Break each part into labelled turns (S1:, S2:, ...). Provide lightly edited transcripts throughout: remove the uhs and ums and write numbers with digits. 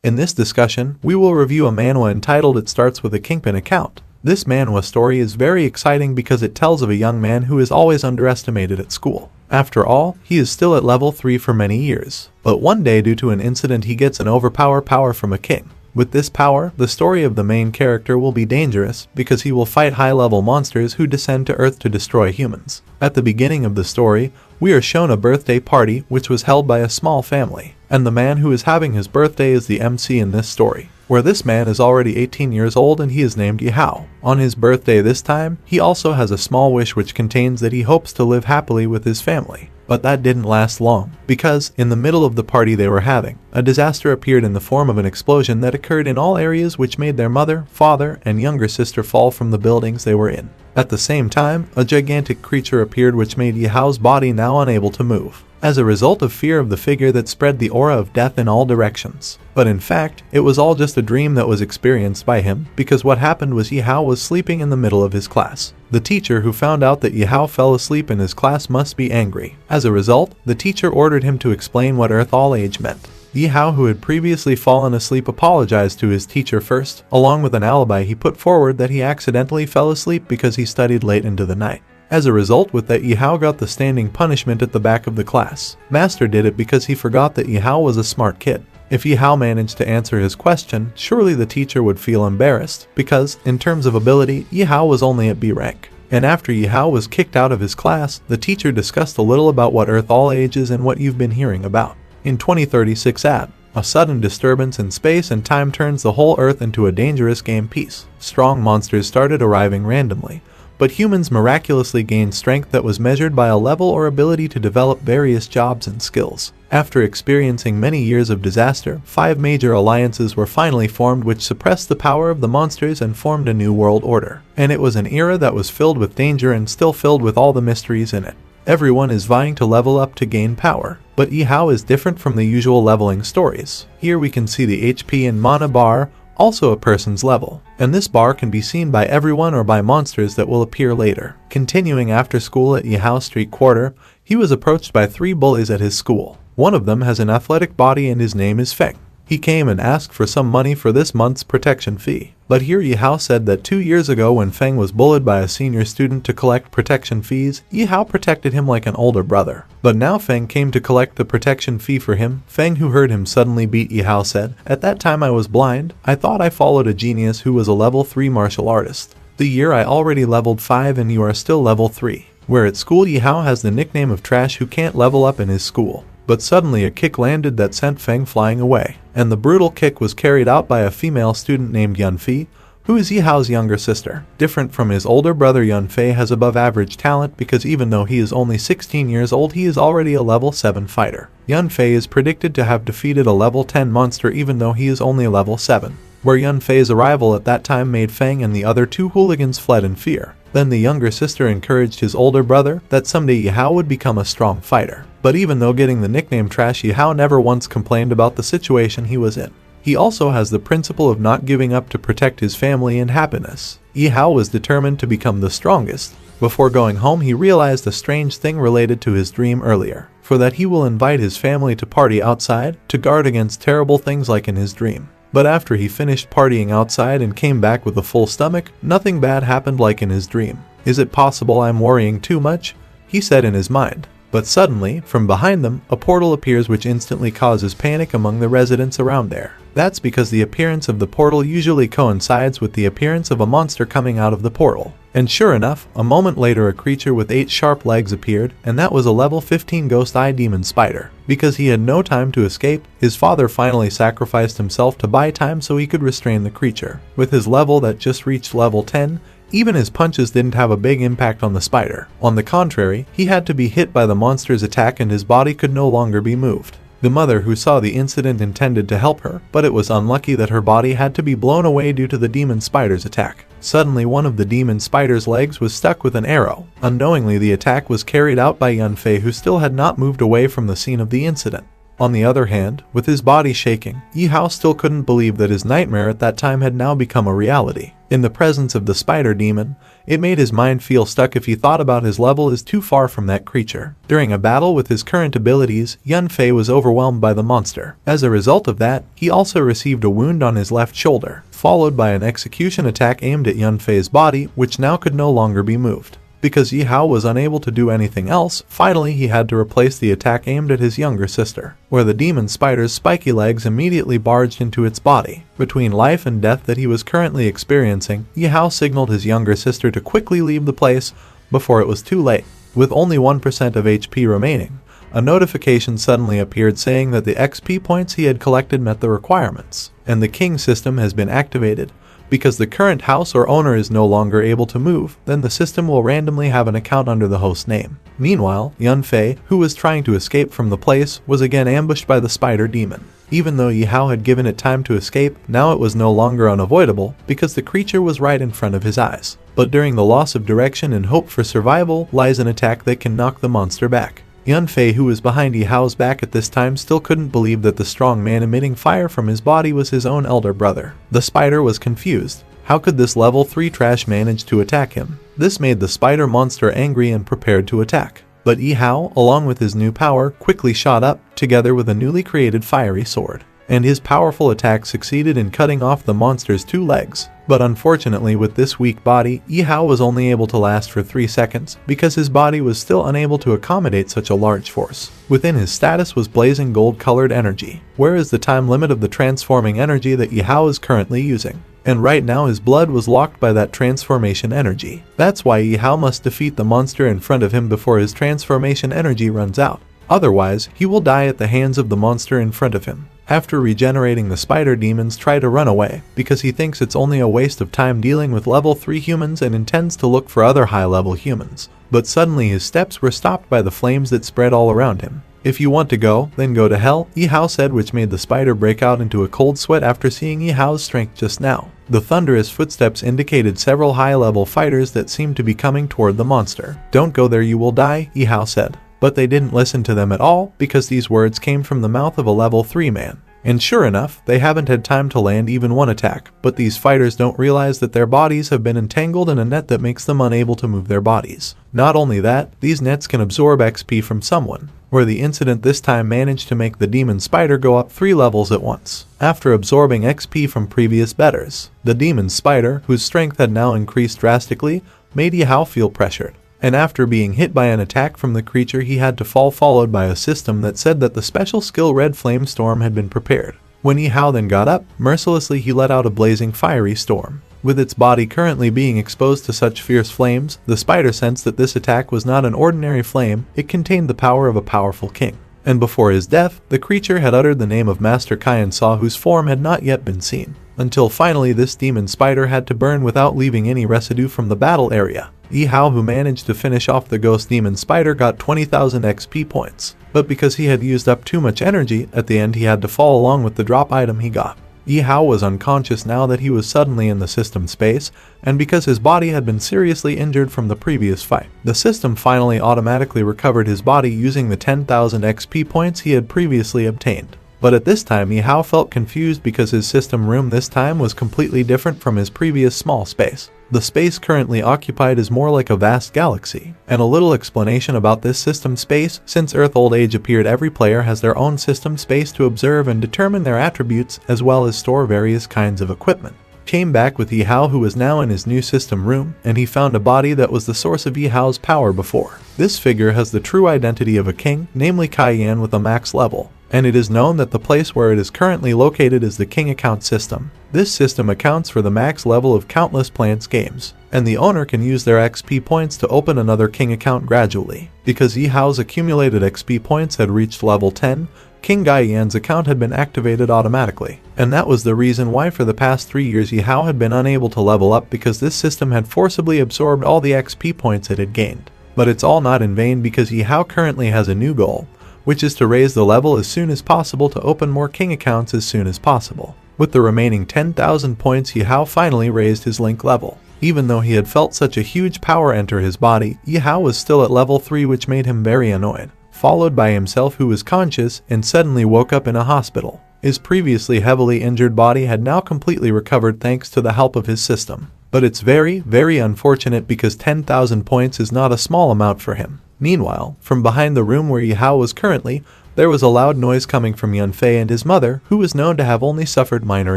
S1: In this discussion, we will review a manhwa entitled It Starts with a Kingpin Account. This manhwa story is very exciting because it tells of a young man who is always underestimated at school. After all, he is still at level 3 for many years. But one day, due to an incident, he gets an overpower power from a king. With this power, the story of the main character will be dangerous because he will fight high-level monsters who descend to Earth to destroy humans. At the beginning of the story, we are shown a birthday party which was held by a small family, and the man who is having his birthday is the MC in this story, where this man is already 18 years old and he is named Yihao. On his birthday this time, he also has a small wish which contains that he hopes to live happily with his family. But that didn't last long, because, in the middle of the party they were having, a disaster appeared in the form of an explosion that occurred in all areas which made their mother, father, and younger sister fall from the buildings they were in. At the same time, a gigantic creature appeared which made Yihao's body now unable to move, as a result of fear of the figure that spread the aura of death in all directions. But in fact, it was all just a dream that was experienced by him, because what happened was Yihao was sleeping in the middle of his class. The teacher who found out that Yihao fell asleep in his class must be angry. As a result, the teacher ordered him to explain what Earth All Age meant. Yihao, who had previously fallen asleep, apologized to his teacher first, along with an alibi he put forward that he accidentally fell asleep because he studied late into the night. As a result, with that, Yihao got the standing punishment at the back of the class. Master did it because he forgot that Yihao was a smart kid. If Yihao managed to answer his question, surely the teacher would feel embarrassed, because, in terms of ability, Yihao was only at B rank. And after Yihao was kicked out of his class, the teacher discussed a little about what Earth All Age is and what you've been hearing about. In 2036 a sudden disturbance in space and time turns the whole Earth into a dangerous game piece. Strong monsters started arriving randomly, but humans miraculously gained strength that was measured by a level or ability to develop various jobs and skills. After experiencing many years of disaster, 5 major alliances were finally formed which suppressed the power of the monsters and formed a new world order. And it was an era that was filled with danger and still filled with all the mysteries in it. Everyone is vying to level up to gain power, but Yihao is different from the usual leveling stories. Here we can see the HP and mana bar, also a person's level, and this bar can be seen by everyone or by monsters that will appear later. Continuing after school at Yihao Street Quarter, he was approached by 3 bullies at his school. One of them has an athletic body and his name is Feng. He came and asked for some money for this month's protection fee. But here Yihao said that 2 years ago when Feng was bullied by a senior student to collect protection fees, Yihao protected him like an older brother. But now Feng came to collect the protection fee for him. Feng, who heard him suddenly beat Yihao, said, "At that time I was blind. I thought I followed a genius who was a level 3 martial artist. The year I already leveled 5 and you are still level 3. Where at school Yihao has the nickname of Trash who can't level up in his school." But suddenly a kick landed that sent Feng flying away, and the brutal kick was carried out by a female student named Yunfei, who is Yihao's younger sister. Different from his older brother, Yunfei has above average talent because even though he is only 16 years old, he is already a level 7 fighter. Yunfei is predicted to have defeated a level 10 monster even though he is only level 7. Where Yunfei's arrival at that time made Feng and the other 2 hooligans fled in fear. Then the younger sister encouraged his older brother that someday Yihao would become a strong fighter. But even though getting the nickname Trash, Yihao never once complained about the situation he was in. He also has the principle of not giving up to protect his family and happiness. Yihao was determined to become the strongest. Before going home, he realized a strange thing related to his dream earlier, for that he will invite his family to party outside to guard against terrible things like in his dream. But after he finished partying outside and came back with a full stomach, nothing bad happened like in his dream. "Is it possible I'm worrying too much?" he said in his mind. But suddenly, from behind them, a portal appears which instantly causes panic among the residents around there. That's because the appearance of the portal usually coincides with the appearance of a monster coming out of the portal. And sure enough, a moment later a creature with 8 sharp legs appeared, and that was a level 15 Ghost Eye Demon Spider. Because he had no time to escape, his father finally sacrificed himself to buy time so he could restrain the creature. With his level that just reached level 10, even his punches didn't have a big impact on the spider. On the contrary, he had to be hit by the monster's attack and his body could no longer be moved. The mother who saw the incident intended to help her, but it was unlucky that her body had to be blown away due to the demon spider's attack. Suddenly one of the demon spider's legs was stuck with an arrow. Unknowingly the attack was carried out by Yunfei, who still had not moved away from the scene of the incident. On the other hand, with his body shaking, Yihao still couldn't believe that his nightmare at that time had now become a reality. In the presence of the spider demon, it made his mind feel stuck if he thought about his level is too far from that creature. During a battle with his current abilities, Yunfei was overwhelmed by the monster. As a result of that, he also received a wound on his left shoulder, followed by an execution attack aimed at Yunfei's body, which now could no longer be moved. Because Yihao was unable to do anything else, finally he had to replace the attack aimed at his younger sister, where the demon spider's spiky legs immediately barged into its body. Between life and death that he was currently experiencing, Yihao signaled his younger sister to quickly leave the place before it was too late. With only 1% of HP remaining, a notification suddenly appeared saying that the XP points he had collected met the requirements, and the king system has been activated. Because the current house or owner is no longer able to move, then the system will randomly have an account under the host name. Meanwhile, Yunfei, who was trying to escape from the place, was again ambushed by the spider demon. Even though Yihao had given it time to escape, now it was no longer unavoidable because the creature was right in front of his eyes. But during the loss of direction and hope for survival lies an attack that can knock the monster back. Yunfei, who was behind Yihao's back at this time, still couldn't believe that the strong man emitting fire from his body was his own elder brother. The spider was confused. How could this level 3 trash manage to attack him? This made the spider monster angry and prepared to attack. But Yihao, along with his new power, quickly shot up, together with a newly created fiery sword. And his powerful attack succeeded in cutting off the monster's 2 legs. But unfortunately, with this weak body, Yihao was only able to last for 3 seconds because his body was still unable to accommodate such a large force. Within his status was blazing gold-colored energy, whereas the time limit of the transforming energy that Yihao is currently using. And right now his blood was locked by that transformation energy. That's why Yihao must defeat the monster in front of him before his transformation energy runs out. Otherwise, he will die at the hands of the monster in front of him. After regenerating, the spider demons try to run away because he thinks it's only a waste of time dealing with level 3 humans and intends to look for other high-level humans. But suddenly his steps were stopped by the flames that spread all around him. "If you want to go, then go to hell," Yihao said, which made the spider break out into a cold sweat after seeing Yihao's strength just now. The thunderous footsteps indicated several high-level fighters that seemed to be coming toward the monster. "Don't go there, you will die," Yihao said. But they didn't listen to them at all because these words came from the mouth of a level 3 man. And sure enough, they haven't had time to land even one attack, but these fighters don't realize that their bodies have been entangled in a net that makes them unable to move their bodies. Not only that, these nets can absorb XP from someone, where the incident this time managed to make the demon spider go up 3 levels at once. After absorbing XP from previous betters, the demon spider, whose strength had now increased drastically, made Yihao feel pressured. And after being hit by an attack from the creature, he had to fall, followed by a system that said that the special skill Red Flame Storm had been prepared. When Yihao then got up, mercilessly he let out a blazing fiery storm. With its body currently being exposed to such fierce flames, the spider sensed that this attack was not an ordinary flame, it contained the power of a powerful king. And before his death, the creature had uttered the name of Master Kaian Saw, whose form had not yet been seen. Until finally this demon spider had to burn without leaving any residue from the battle area. Yihao, who managed to finish off the ghost demon spider, got 20,000 XP points. But because he had used up too much energy, at the end he had to fall along with the drop item he got. Yihao was unconscious now that he was suddenly in the system space, and because his body had been seriously injured from the previous fight. The system finally automatically recovered his body using the 10,000 XP points he had previously obtained. But at this time Yihao felt confused because his system room this time was completely different from his previous small space. The space currently occupied is more like a vast galaxy. And a little explanation about this system space: since Earth Old Age appeared, every player has their own system space to observe and determine their attributes, as well as store various kinds of equipment. Came back with Yihao, who was now in his new system room, and he found a body that was the source of Yihao's power before. This figure has the true identity of a king, namely Kaiyan, with a max level. And it is known that the place where it is currently located is the King Account system. This system accounts for the max level of countless plants games, and the owner can use their XP points to open another King Account gradually. Because Yihao's accumulated XP points had reached level 10, King Gaiyan's account had been activated automatically. And that was the reason why for the past 3 years Yihao had been unable to level up, because this system had forcibly absorbed all the XP points it had gained. But it's all not in vain, because Yihao currently has a new goal, which is to raise the level as soon as possible to open more king accounts as soon as possible. With the remaining 10,000 points, Yihao finally raised his link level. Even though he had felt such a huge power enter his body, Yihao was still at level 3, which made him very annoyed. followed by himself who was conscious and suddenly woke up in a hospital. His previously heavily injured body had now completely recovered thanks to the help of his system. But it's very, very unfortunate because 10,000 points is not a small amount for him. Meanwhile, from behind the room where Yihao was currently, there was a loud noise coming from Yunfei and his mother, who was known to have only suffered minor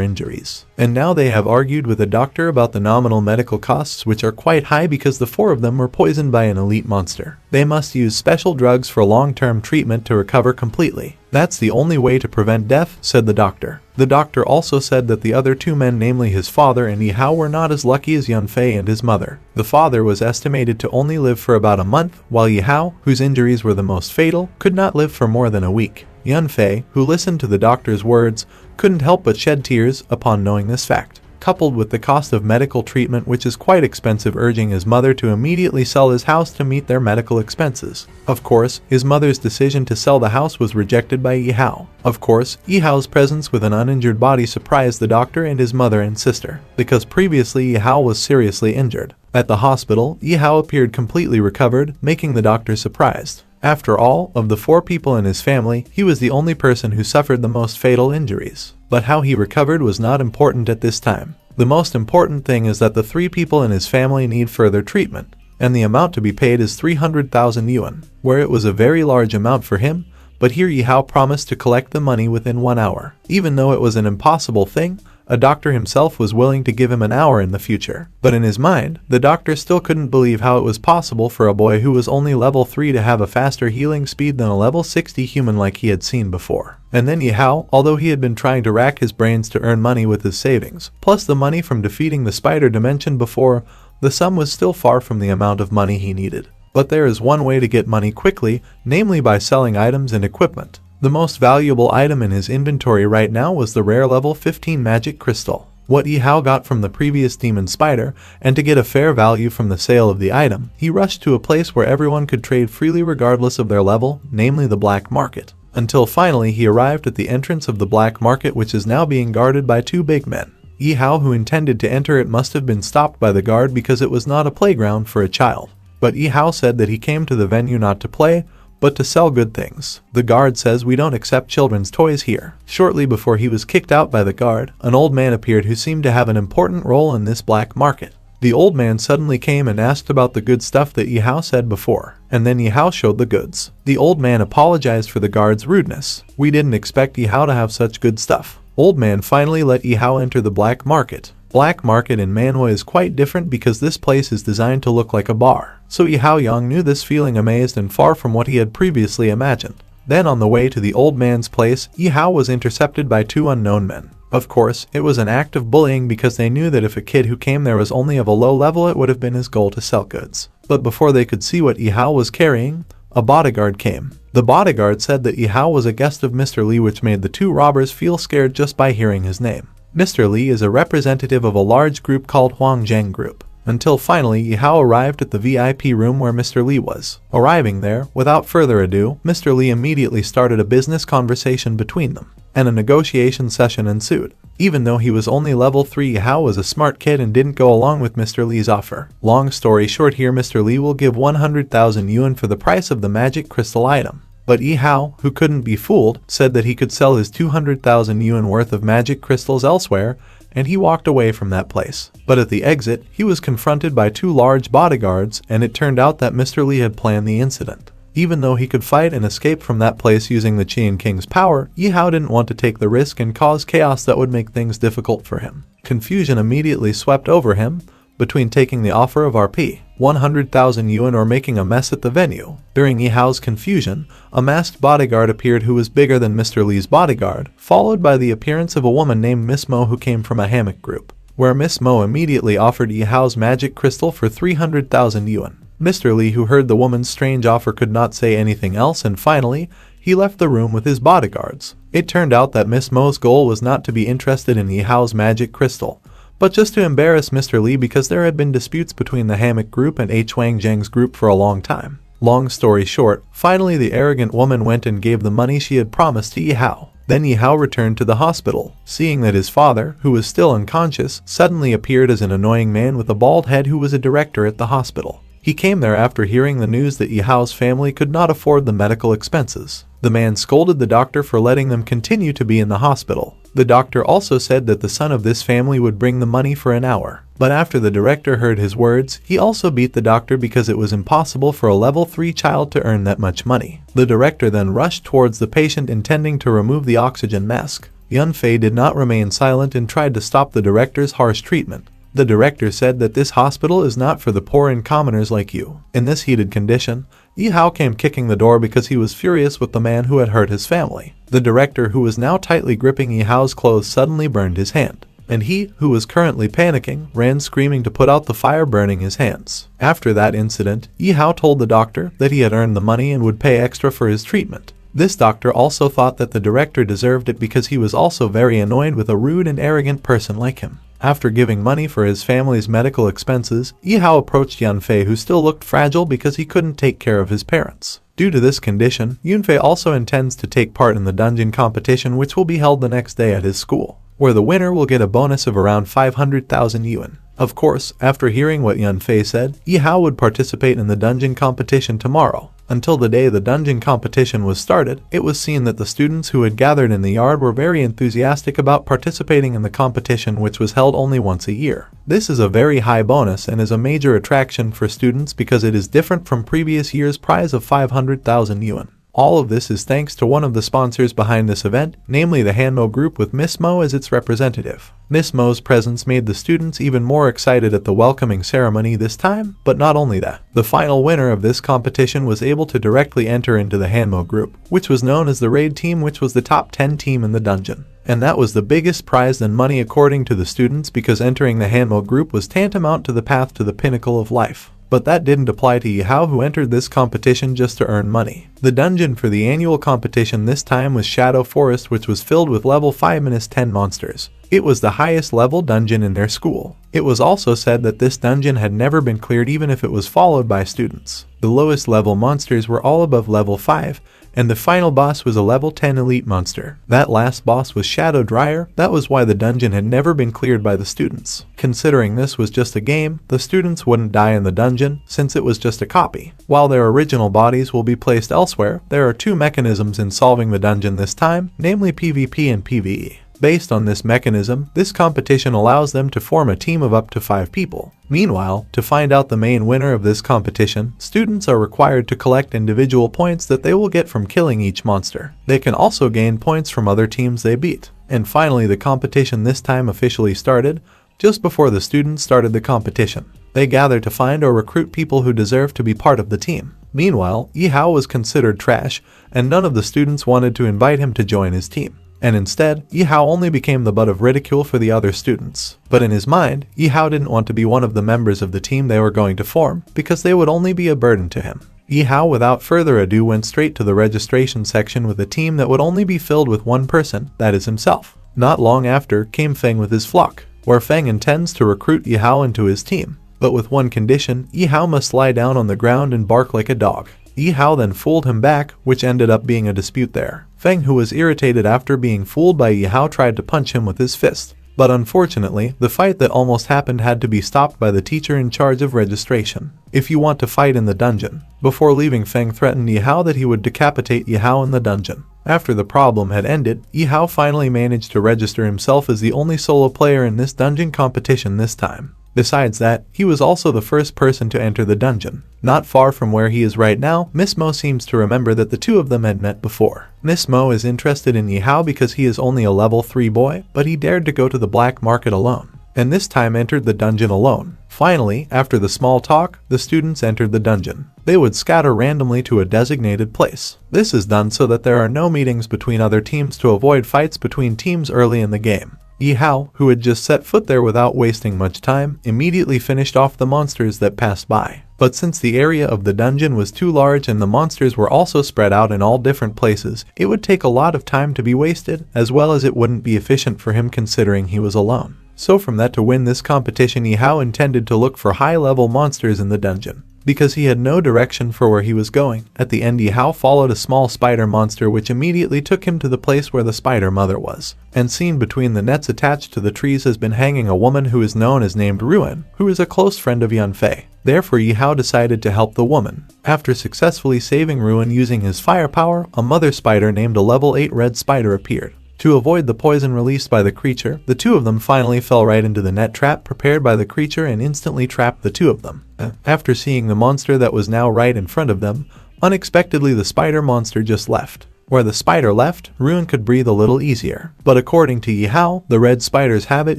S1: injuries. And now they have argued with the doctor about the nominal medical costs, which are quite high because the four of them were poisoned by an elite monster. They must use special drugs for long-term treatment to recover completely. That's the only way to prevent death, said the doctor. The doctor also said that the other two men, namely his father and Yihao, were not as lucky as Yunfei and his mother. The father was estimated to only live for about a month, while Yihao, whose injuries were the most fatal, could not live for more than a week. Yunfei, who listened to the doctor's words, couldn't help but shed tears upon knowing this fact, coupled with the cost of medical treatment, which is quite expensive, urging his mother to immediately sell his house to meet their medical expenses. Of course, his mother's decision to sell the house was rejected by Yihao. Of course, Yihao's presence with an uninjured body surprised the doctor and his mother and sister, because previously Yihao was seriously injured. At the hospital, Yihao appeared completely recovered, making the doctor surprised. After all, of the four people in his family, he was the only person who suffered the most fatal injuries. But how he recovered was not important at this time. The most important thing is that the three people in his family need further treatment, and the amount to be paid is 300,000 yuan, where it was a very large amount for him, but here Yihao promised to collect the money within 1 hour. Even though it was an impossible thing, a doctor himself was willing to give him an hour in the future. But in his mind, the doctor still couldn't believe how it was possible for a boy who was only level 3 to have a faster healing speed than a level 60 human like he had seen before. And then Yihao, although he had been trying to rack his brains to earn money with his savings, plus the money from defeating the spider dimension before, the sum was still far from the amount of money he needed. But there is one way to get money quickly, namely by selling items and equipment. The most valuable item in his inventory right now was the rare level 15 magic crystal. What Yihao got from the previous demon spider, and to get a fair value from the sale of the item, he rushed to a place where everyone could trade freely regardless of their level, namely the black market. Until finally he arrived at the entrance of the black market, which is now being guarded by two big men. Yihao, who intended to enter it, must have been stopped by the guard because it was not a playground for a child. But Yihao said that he came to the venue not to play, but to sell good things. The guard says we don't accept children's toys here. Shortly before he was kicked out by the guard, an old man appeared who seemed to have an important role in this black market. The old man suddenly came and asked about the good stuff that Yihao said before, and then Yihao showed the goods. The old man apologized for the guard's rudeness. We didn't expect Yihao to have such good stuff. Old man finally let Yihao enter the black market. Black market in Manhwa is quite different because this place is designed to look like a bar. So Yihao Yang knew this, feeling amazed and far from what he had previously imagined. Then on the way to the old man's place, Yihao was intercepted by two unknown men. Of course, it was an act of bullying because they knew that if a kid who came there was only of a low level, it would have been his goal to sell goods. But before they could see what Yihao was carrying, a bodyguard came. The bodyguard said that Yihao was a guest of Mr. Li, which made the two robbers feel scared just by hearing his name. Mr. Li is a representative of a large group called Huangzhang Group. Until finally Yihao arrived at the VIP room where Mr. Li was. Arriving there, without further ado, Mr. Li immediately started a business conversation between them, and a negotiation session ensued. Even though he was only level 3, Yihao was a smart kid and didn't go along with Mr. Li's offer. Long story short, here Mr. Li will give 100,000 yuan for the price of the magic crystal item. But Yihao, who couldn't be fooled, said that he could sell his 200,000 yuan worth of magic crystals elsewhere, and he walked away from that place. But at the exit, he was confronted by two large bodyguards, and it turned out that Mr. Li had planned the incident. Even though he could fight and escape from that place using the Qian King's power, Yihao didn't want to take the risk and cause chaos that would make things difficult for him. Confusion immediately swept over him, between taking the offer of Rp. 100,000 yuan or making a mess at the venue. During Yihao's confusion, a masked bodyguard appeared who was bigger than Mr. Li's bodyguard, followed by the appearance of a woman named Miss Mo who came from a hammock group, where Miss Mo immediately offered Yihao's magic crystal for 300,000 yuan. Mr. Li, who heard the woman's strange offer, could not say anything else, and finally, he left the room with his bodyguards. It turned out that Miss Mo's goal was not to be interested in Yihao's magic crystal, but just to embarrass Mr. Li because there had been disputes between the hammock group and Huangzhang's group for a long time. Long story short, finally the arrogant woman went and gave the money she had promised to Yihao. Then Yihao returned to the hospital, seeing that his father, who was still unconscious, suddenly appeared as an annoying man with a bald head who was a director at the hospital. He came there after hearing the news that Yihao's family could not afford the medical expenses. The man scolded the doctor for letting them continue to be in the hospital. The doctor also said that the son of this family would bring the money for an hour. But after the director heard his words, he also beat the doctor because it was impossible for a level 3 child to earn that much money. The director then rushed towards the patient intending to remove the oxygen mask. Yunfei did not remain silent and tried to stop the director's harsh treatment. The director said that this hospital is not for the poor and commoners like you. In this heated condition, Yihao came kicking the door because he was furious with the man who had hurt his family. The director, who was now tightly gripping Yihao's clothes, suddenly burned his hand. And he, who was currently panicking, ran screaming to put out the fire burning his hands. After that incident, Yihao told the doctor that he had earned the money and would pay extra for his treatment. This doctor also thought that the director deserved it because he was also very annoyed with a rude and arrogant person like him. After giving money for his family's medical expenses, Yihao approached Yunfei, who still looked fragile because he couldn't take care of his parents. Due to this condition, Yunfei also intends to take part in the dungeon competition, which will be held the next day at his school, where the winner will get a bonus of around 500,000 yuan. Of course, after hearing what Yunfei said, Yihao would participate in the dungeon competition tomorrow. Until the day the dungeon competition was started, it was seen that the students who had gathered in the yard were very enthusiastic about participating in the competition, which was held only once a year. This is a very high bonus and is a major attraction for students because it is different from previous year's prize of 500,000 yuan. All of this is thanks to one of the sponsors behind this event, namely the Hanmo Group, with Miss Mo as its representative. Miss Mo's presence made the students even more excited at the welcoming ceremony this time, but not only that. The final winner of this competition was able to directly enter into the Hanmo Group, which was known as the Raid Team, which was the top 10 team in the dungeon. And that was the biggest prize and money according to the students, because entering the Hanmo Group was tantamount to the path to the pinnacle of life. But that didn't apply to Yihao, who entered this competition just to earn money. The dungeon for the annual competition this time was Shadow Forest, which was filled with level 5-10 monsters. It was the highest level dungeon in their school. It was also said that this dungeon had never been cleared even if it was followed by students. The lowest level monsters were all above level 5, and the final boss was a level 10 elite monster. That last boss was Shadow Dryer. That was why the dungeon had never been cleared by the students. Considering this was just a game, the students wouldn't die in the dungeon since it was just a copy. While their original bodies will be placed elsewhere, there are two mechanisms in solving the dungeon this time, namely PvP and PvE. Based on this mechanism, this competition allows them to form a team of up to 5 people. Meanwhile, to find out the main winner of this competition, students are required to collect individual points that they will get from killing each monster. They can also gain points from other teams they beat. And finally, the competition this time officially started. Just before the students started the competition, they gathered to find or recruit people who deserve to be part of the team. Meanwhile, Yihao was considered trash, and none of the students wanted to invite him to join his team. And instead, Yihao only became the butt of ridicule for the other students. But in his mind, Yihao didn't want to be one of the members of the team they were going to form, because they would only be a burden to him. Yihao, without further ado, went straight to the registration section with a team that would only be filled with one person, that is himself. Not long after came Feng with his flock, where Feng intends to recruit Yihao into his team. But with one condition, Yihao must lie down on the ground and bark like a dog. Yihao then fooled him back, which ended up being a dispute there. Feng, who was irritated after being fooled by Yihao, tried to punch him with his fist. But unfortunately, the fight that almost happened had to be stopped by the teacher in charge of registration. If you want to fight in the dungeon. Before leaving, Feng threatened Yihao that he would decapitate Yihao in the dungeon. After the problem had ended, Yihao finally managed to register himself as the only solo player in this dungeon competition this time. Besides that, he was also the first person to enter the dungeon. Not far from where he is right now, Miss Mo seems to remember that the two of them had met before. Miss Mo is interested in Yihao because he is only a level 3 boy, but he dared to go to the black market alone, and this time entered the dungeon alone. Finally, after the small talk, the students entered the dungeon. They would scatter randomly to a designated place. This is done so that there are no meetings between other teams to avoid fights between teams early in the game. Yihao, who had just set foot there without wasting much time, immediately finished off the monsters that passed by. But since the area of the dungeon was too large and the monsters were also spread out in all different places, it would take a lot of time to be wasted, as well as it wouldn't be efficient for him considering he was alone. So from that, to win this competition, Yihao intended to look for high-level monsters in the dungeon. because he had no direction for where he was going. At the end, Yihao followed a small spider monster which immediately took him to the place where the spider mother was. And seen between the nets attached to the trees has been hanging a woman who is known as named Ruin, who is a close friend of Yunfei. Therefore, Yihao decided to help the woman. After successfully saving Ruin using his firepower, a mother spider named a level 8 red spider appeared. To avoid the poison released by the creature, the two of them finally fell right into the net trap prepared by the creature and instantly trapped the two of them. After seeing the monster that was now right in front of them, unexpectedly the spider monster just left. Where the spider left, Ruin could breathe a little easier. But according to Yihao, the red spider's habit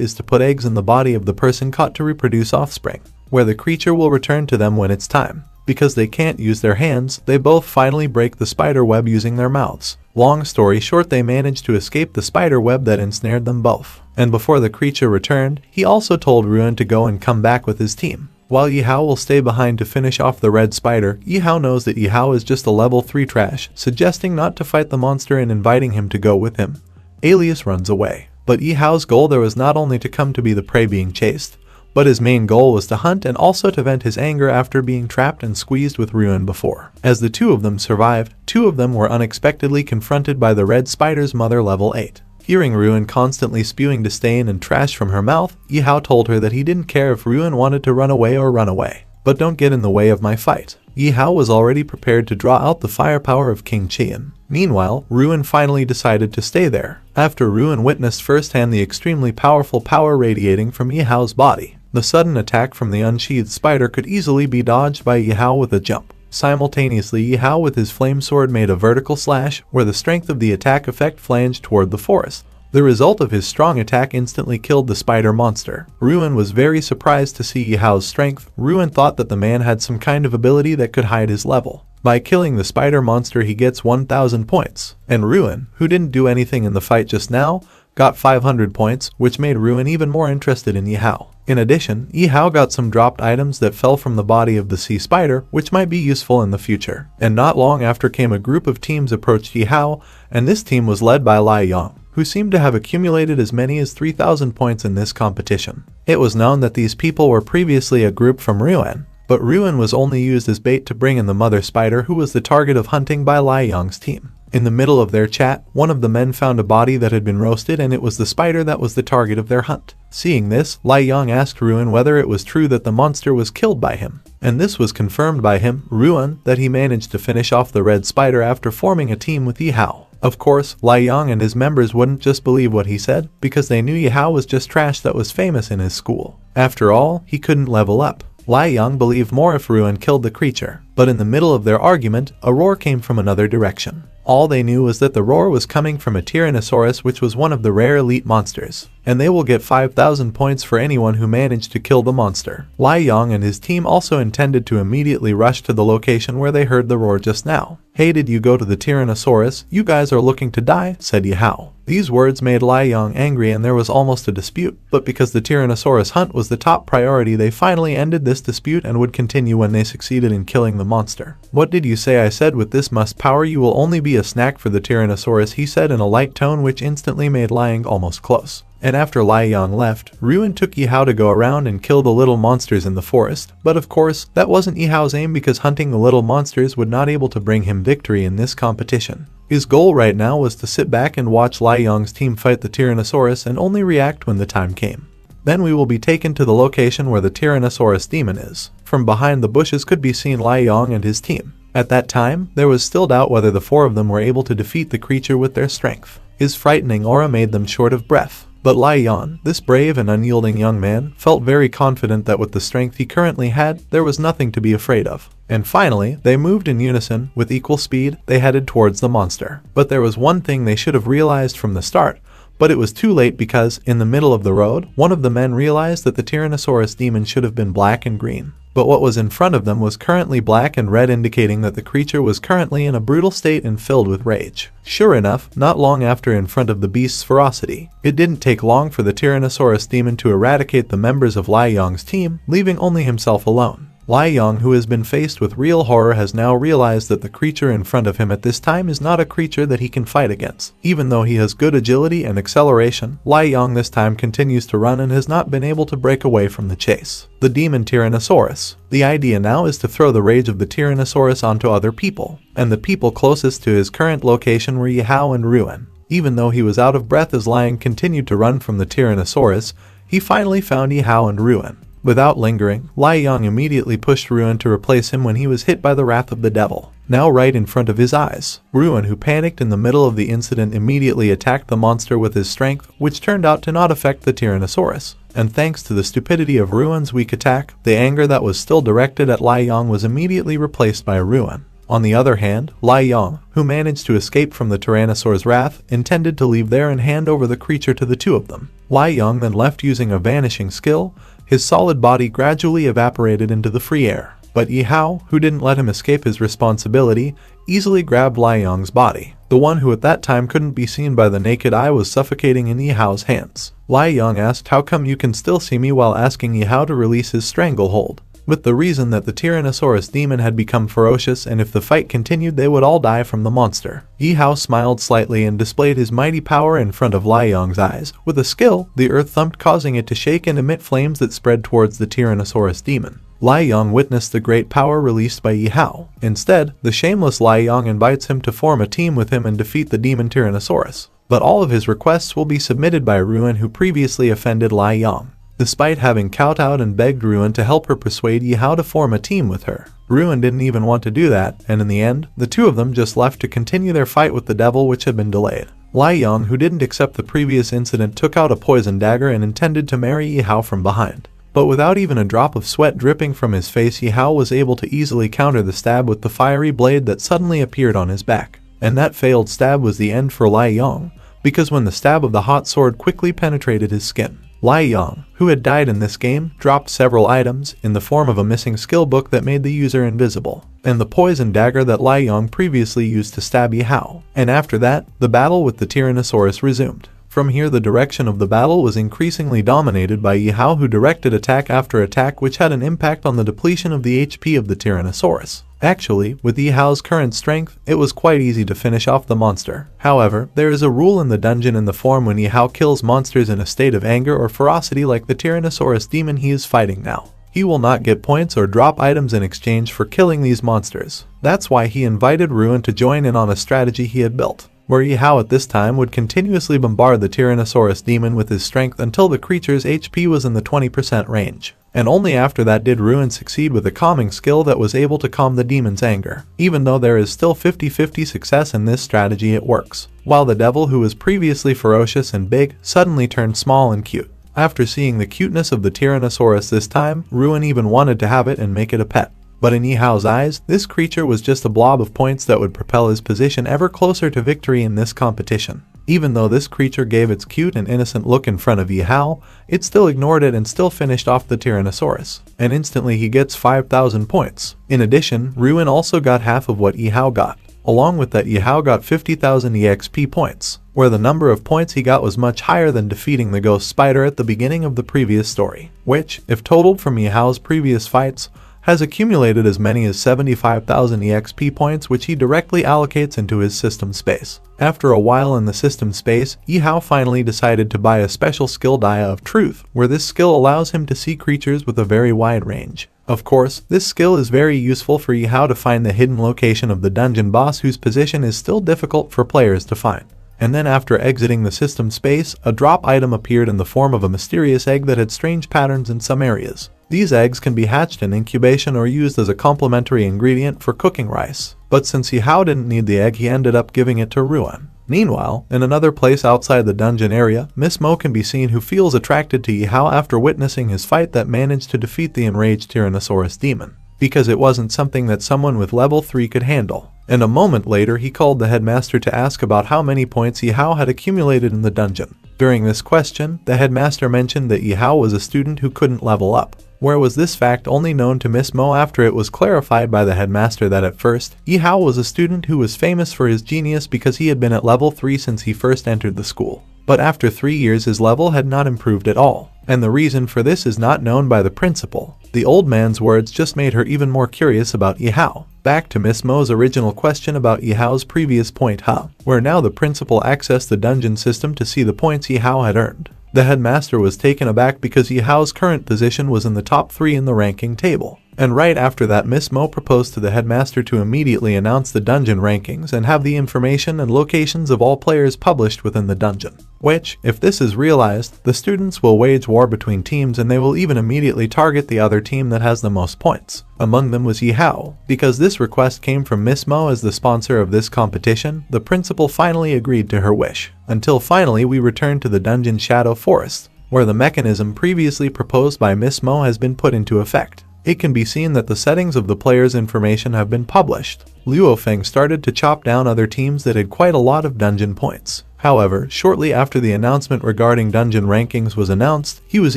S1: is to put eggs in the body of the person caught to reproduce offspring, where the creature will return to them when it's time. Because they can't use their hands, they both finally break the spider web using their mouths. Long story short, they managed to escape the spider web that ensnared them both. And before the creature returned, he also told Ruin to go and come back with his team. While Yihao will stay behind to finish off the red spider, Yihao knows that Yihao is just a level 3 trash, suggesting not to fight the monster and inviting him to go with him. Alias runs away. But Yihao's goal there was not only to come to be the prey being chased, but his main goal was to hunt and also to vent his anger after being trapped and squeezed with Ruin before. As the two of them survived, two of them were unexpectedly confronted by the red spider's mother level 8. Hearing Ruin constantly spewing disdain and trash from her mouth, Yihao told her that he didn't care if Ruin wanted to run away or run away. But don't get in the way of my fight. Yihao was already prepared to draw out the firepower of King Qian. Meanwhile, Ruin finally decided to stay there. After Ruin witnessed firsthand the extremely powerful power radiating from Yihao's body, the sudden attack from the unsheathed spider could easily be dodged by Yihao with a jump. Simultaneously, Yihao with his flame sword made a vertical slash, where the strength of the attack effect flanged toward the forest. The result of his strong attack instantly killed the spider monster. Ruin was very surprised to see Yihao's strength. Ruin thought that the man had some kind of ability that could hide his level. By killing the spider monster he gets 1000 points, and Ruin, who didn't do anything in the fight just now, got 500 points, which made Ruin even more interested in Yihao. In addition, Yihao got some dropped items that fell from the body of the sea spider, which might be useful in the future. And not long after came a group of teams approached Yihao, and this team was led by Lai Yang, who seemed to have accumulated as many as 3000 points in this competition. It was known that these people were previously a group from Ruin, but Ruin was only used as bait to bring in the mother spider who was the target of hunting by Lai Yang's team. In the middle of their chat, one of the men found a body that had been roasted and it was the spider that was the target of their hunt. Seeing this, Lai Yang asked Ruin whether it was true that the monster was killed by him. And this was confirmed by him, Ruin, that he managed to finish off the red spider after forming a team with Yihao. Of course, Lai Yang and his members wouldn't just believe what he said, because they knew Yihao was just trash that was famous in his school. After all, he couldn't level up. Lai Yang believed more if Ruin killed the creature, but in the middle of their argument, a roar came from another direction. All they knew was that the roar was coming from a Tyrannosaurus, which was one of the rare elite monsters, and they will get 5000 points for anyone who managed to kill the monster. Lai Yang and his team also intended to immediately rush to the location where they heard the roar just now. "Hey, did you go to the Tyrannosaurus? You guys are looking to die," said Yihao. These words made Lai Yang angry and there was almost a dispute, but because the Tyrannosaurus hunt was the top priority, they finally ended this dispute and would continue when they succeeded in killing the monster. "What did you say?" I said. "With this must power you will only be a snack for the Tyrannosaurus," he said in a light tone, which instantly made Lai Yang almost close. And after Lai Yang left, Ruin took Yihao to go around and kill the little monsters in the forest. But of course, that wasn't Yihao's aim, because hunting the little monsters would not able to bring him victory in this competition. His goal right now was to sit back and watch Lai Yang's team fight the Tyrannosaurus and only react when the time came. Then we will be taken to the location where the Tyrannosaurus demon is. From behind the bushes could be seen Lai Yang and his team. At that time, there was still doubt whether the four of them were able to defeat the creature with their strength. His frightening aura made them short of breath. But Lai Yang, this brave and unyielding young man, felt very confident that with the strength he currently had, there was nothing to be afraid of. And finally, they moved in unison, with equal speed, they headed towards the monster. But there was one thing they should have realized from the start, but it was too late, because, in the middle of the road, one of the men realized that the Tyrannosaurus demon should have been black and green. But what was in front of them was currently black and red, indicating that the creature was currently in a brutal state and filled with rage. Sure enough, not long after, in front of the beast's ferocity, it didn't take long for the Tyrannosaurus demon to eradicate the members of Lai Yang's team, leaving only himself alone. Lai Yong, who has been faced with real horror, has now realized that the creature in front of him at this time is not a creature that he can fight against. Even though he has good agility and acceleration, Lai Yong this time continues to run and has not been able to break away from the chase. The demon Tyrannosaurus. The idea now is to throw the rage of the Tyrannosaurus onto other people, and the people closest to his current location were Yihao and Ruin. Even though he was out of breath as Lion continued to run from the Tyrannosaurus, he finally found Yihao and Ruin. Without lingering, Lai Yong immediately pushed Ruin to replace him when he was hit by the wrath of the devil, now right in front of his eyes. Ruin, who panicked in the middle of the incident, immediately attacked the monster with his strength, which turned out to not affect the Tyrannosaurus. And thanks to the stupidity of Ruin's weak attack, the anger that was still directed at Lai Yong was immediately replaced by Ruin. On the other hand, Lai Yong, who managed to escape from the Tyrannosaur's wrath, intended to leave there and hand over the creature to the two of them. Lai Yong then left using a vanishing skill. His solid body gradually evaporated into the free air, but Yihao, who didn't let him escape his responsibility, easily grabbed Lai Yong's body. The one who at that time couldn't be seen by the naked eye was suffocating in Yihao's hands. Lai Yong asked, "How come you can still see me?" while asking Yihao to release his stranglehold, with the reason that the Tyrannosaurus demon had become ferocious and if the fight continued they would all die from the monster. Yihao smiled slightly and displayed his mighty power in front of Lai Yong's eyes. With a skill, the earth thumped, causing it to shake and emit flames that spread towards the Tyrannosaurus demon. Lai Yong witnessed the great power released by Yihao. Instead, the shameless Lai Yong invites him to form a team with him and defeat the demon Tyrannosaurus. But all of his requests will be submitted by Ruin, who previously offended Lai Yong. Despite having kowtowed and begged Ruin to help her persuade Yihao to form a team with her, Ruin didn't even want to do that, and in the end, the two of them just left to continue their fight with the devil, which had been delayed. Lai Yong, who didn't accept the previous incident, took out a poison dagger and intended to marry Yihao from behind. But without even a drop of sweat dripping from his face, Yihao was able to easily counter the stab with the fiery blade that suddenly appeared on his back. And that failed stab was the end for Lai Yong, because when the stab of the hot sword quickly penetrated his skin, Lai Yong, who had died in this game, dropped several items in the form of a missing skill book that made the user invisible, and the poison dagger that Lai Yong previously used to stab Yihao. And after that, the battle with the Tyrannosaurus resumed. From here, the direction of the battle was increasingly dominated by Yihao, who directed attack after attack, which had an impact on the depletion of the HP of the Tyrannosaurus. Actually, with Yihao's current strength, it was quite easy to finish off the monster. However, there is a rule in the dungeon in the form when Yihao kills monsters in a state of anger or ferocity like the Tyrannosaurus demon he is fighting now. He will not get points or drop items in exchange for killing these monsters. That's why he invited Ruin to join in on a strategy he had built, where Yihao at this time would continuously bombard the Tyrannosaurus demon with his strength until the creature's HP was in the 20% range. And only after that did Ruin succeed with a calming skill that was able to calm the demon's anger. Even though there is still 50-50 success in this strategy, it works. While the devil, who was previously ferocious and big, suddenly turned small and cute. After seeing the cuteness of the Tyrannosaurus this time, Ruin even wanted to have it and make it a pet. But in Yihao's eyes, this creature was just a blob of points that would propel his position ever closer to victory in this competition. Even though this creature gave its cute and innocent look in front of Yihao, it still ignored it and still finished off the Tyrannosaurus. And instantly he gets 5,000 points. In addition, Ruin also got half of what Yihao got. Along with that, Yihao got 50,000 EXP points, where the number of points he got was much higher than defeating the ghost spider at the beginning of the previous story, which, if totaled from Yihao's previous fights, has accumulated as many as 75,000 EXP points, which he directly allocates into his system space. After a while in the system space, Yihao finally decided to buy a special skill Dia of Truth, where this skill allows him to see creatures with a very wide range. Of course, this skill is very useful for Yihao to find the hidden location of the dungeon boss, whose position is still difficult for players to find. And then after exiting the system space, a drop item appeared in the form of a mysterious egg that had strange patterns in some areas. These eggs can be hatched in incubation or used as a complementary ingredient for cooking rice. But since Yihao didn't need the egg, he ended up giving it to Ruin. Meanwhile, in another place outside the dungeon area, Miss Mo can be seen, who feels attracted to Yihao after witnessing his fight that managed to defeat the enraged Tyrannosaurus demon, because it wasn't something that someone with level 3 could handle. And a moment later, he called the headmaster to ask about how many points Yihao had accumulated in the dungeon. During this question, the headmaster mentioned that Yihao was a student who couldn't level up. Where was this fact only known to Miss Mo after it was clarified by the headmaster that at first, Yihao was a student who was famous for his genius because he had been at level 3 since he first entered the school. but after 3 years his level had not improved at all, and the reason for this is not known by the principal. The old man's words just made her even more curious about Yihao. Back to Miss Mo's original question about Yihao's previous point where now the principal accessed the dungeon system to see the points Yihao had earned. The headmaster was taken aback because Yihao's current position was in the top 3 in the ranking table. And right after that, Miss Mo proposed to the headmaster to immediately announce the dungeon rankings and have the information and locations of all players published within the dungeon. Which, if this is realized, the students will wage war between teams and they will even immediately target the other team that has the most points. Among them was Yihao. Because this request came from Miss Mo as the sponsor of this competition, the principal finally agreed to her wish. Until finally we return to the dungeon Shadow Forest, where the mechanism previously proposed by Miss Mo has been put into effect. It can be seen that the settings of the player's information have been published. Luo Feng started to chop down other teams that had quite a lot of dungeon points. However, shortly after the announcement regarding dungeon rankings was announced, he was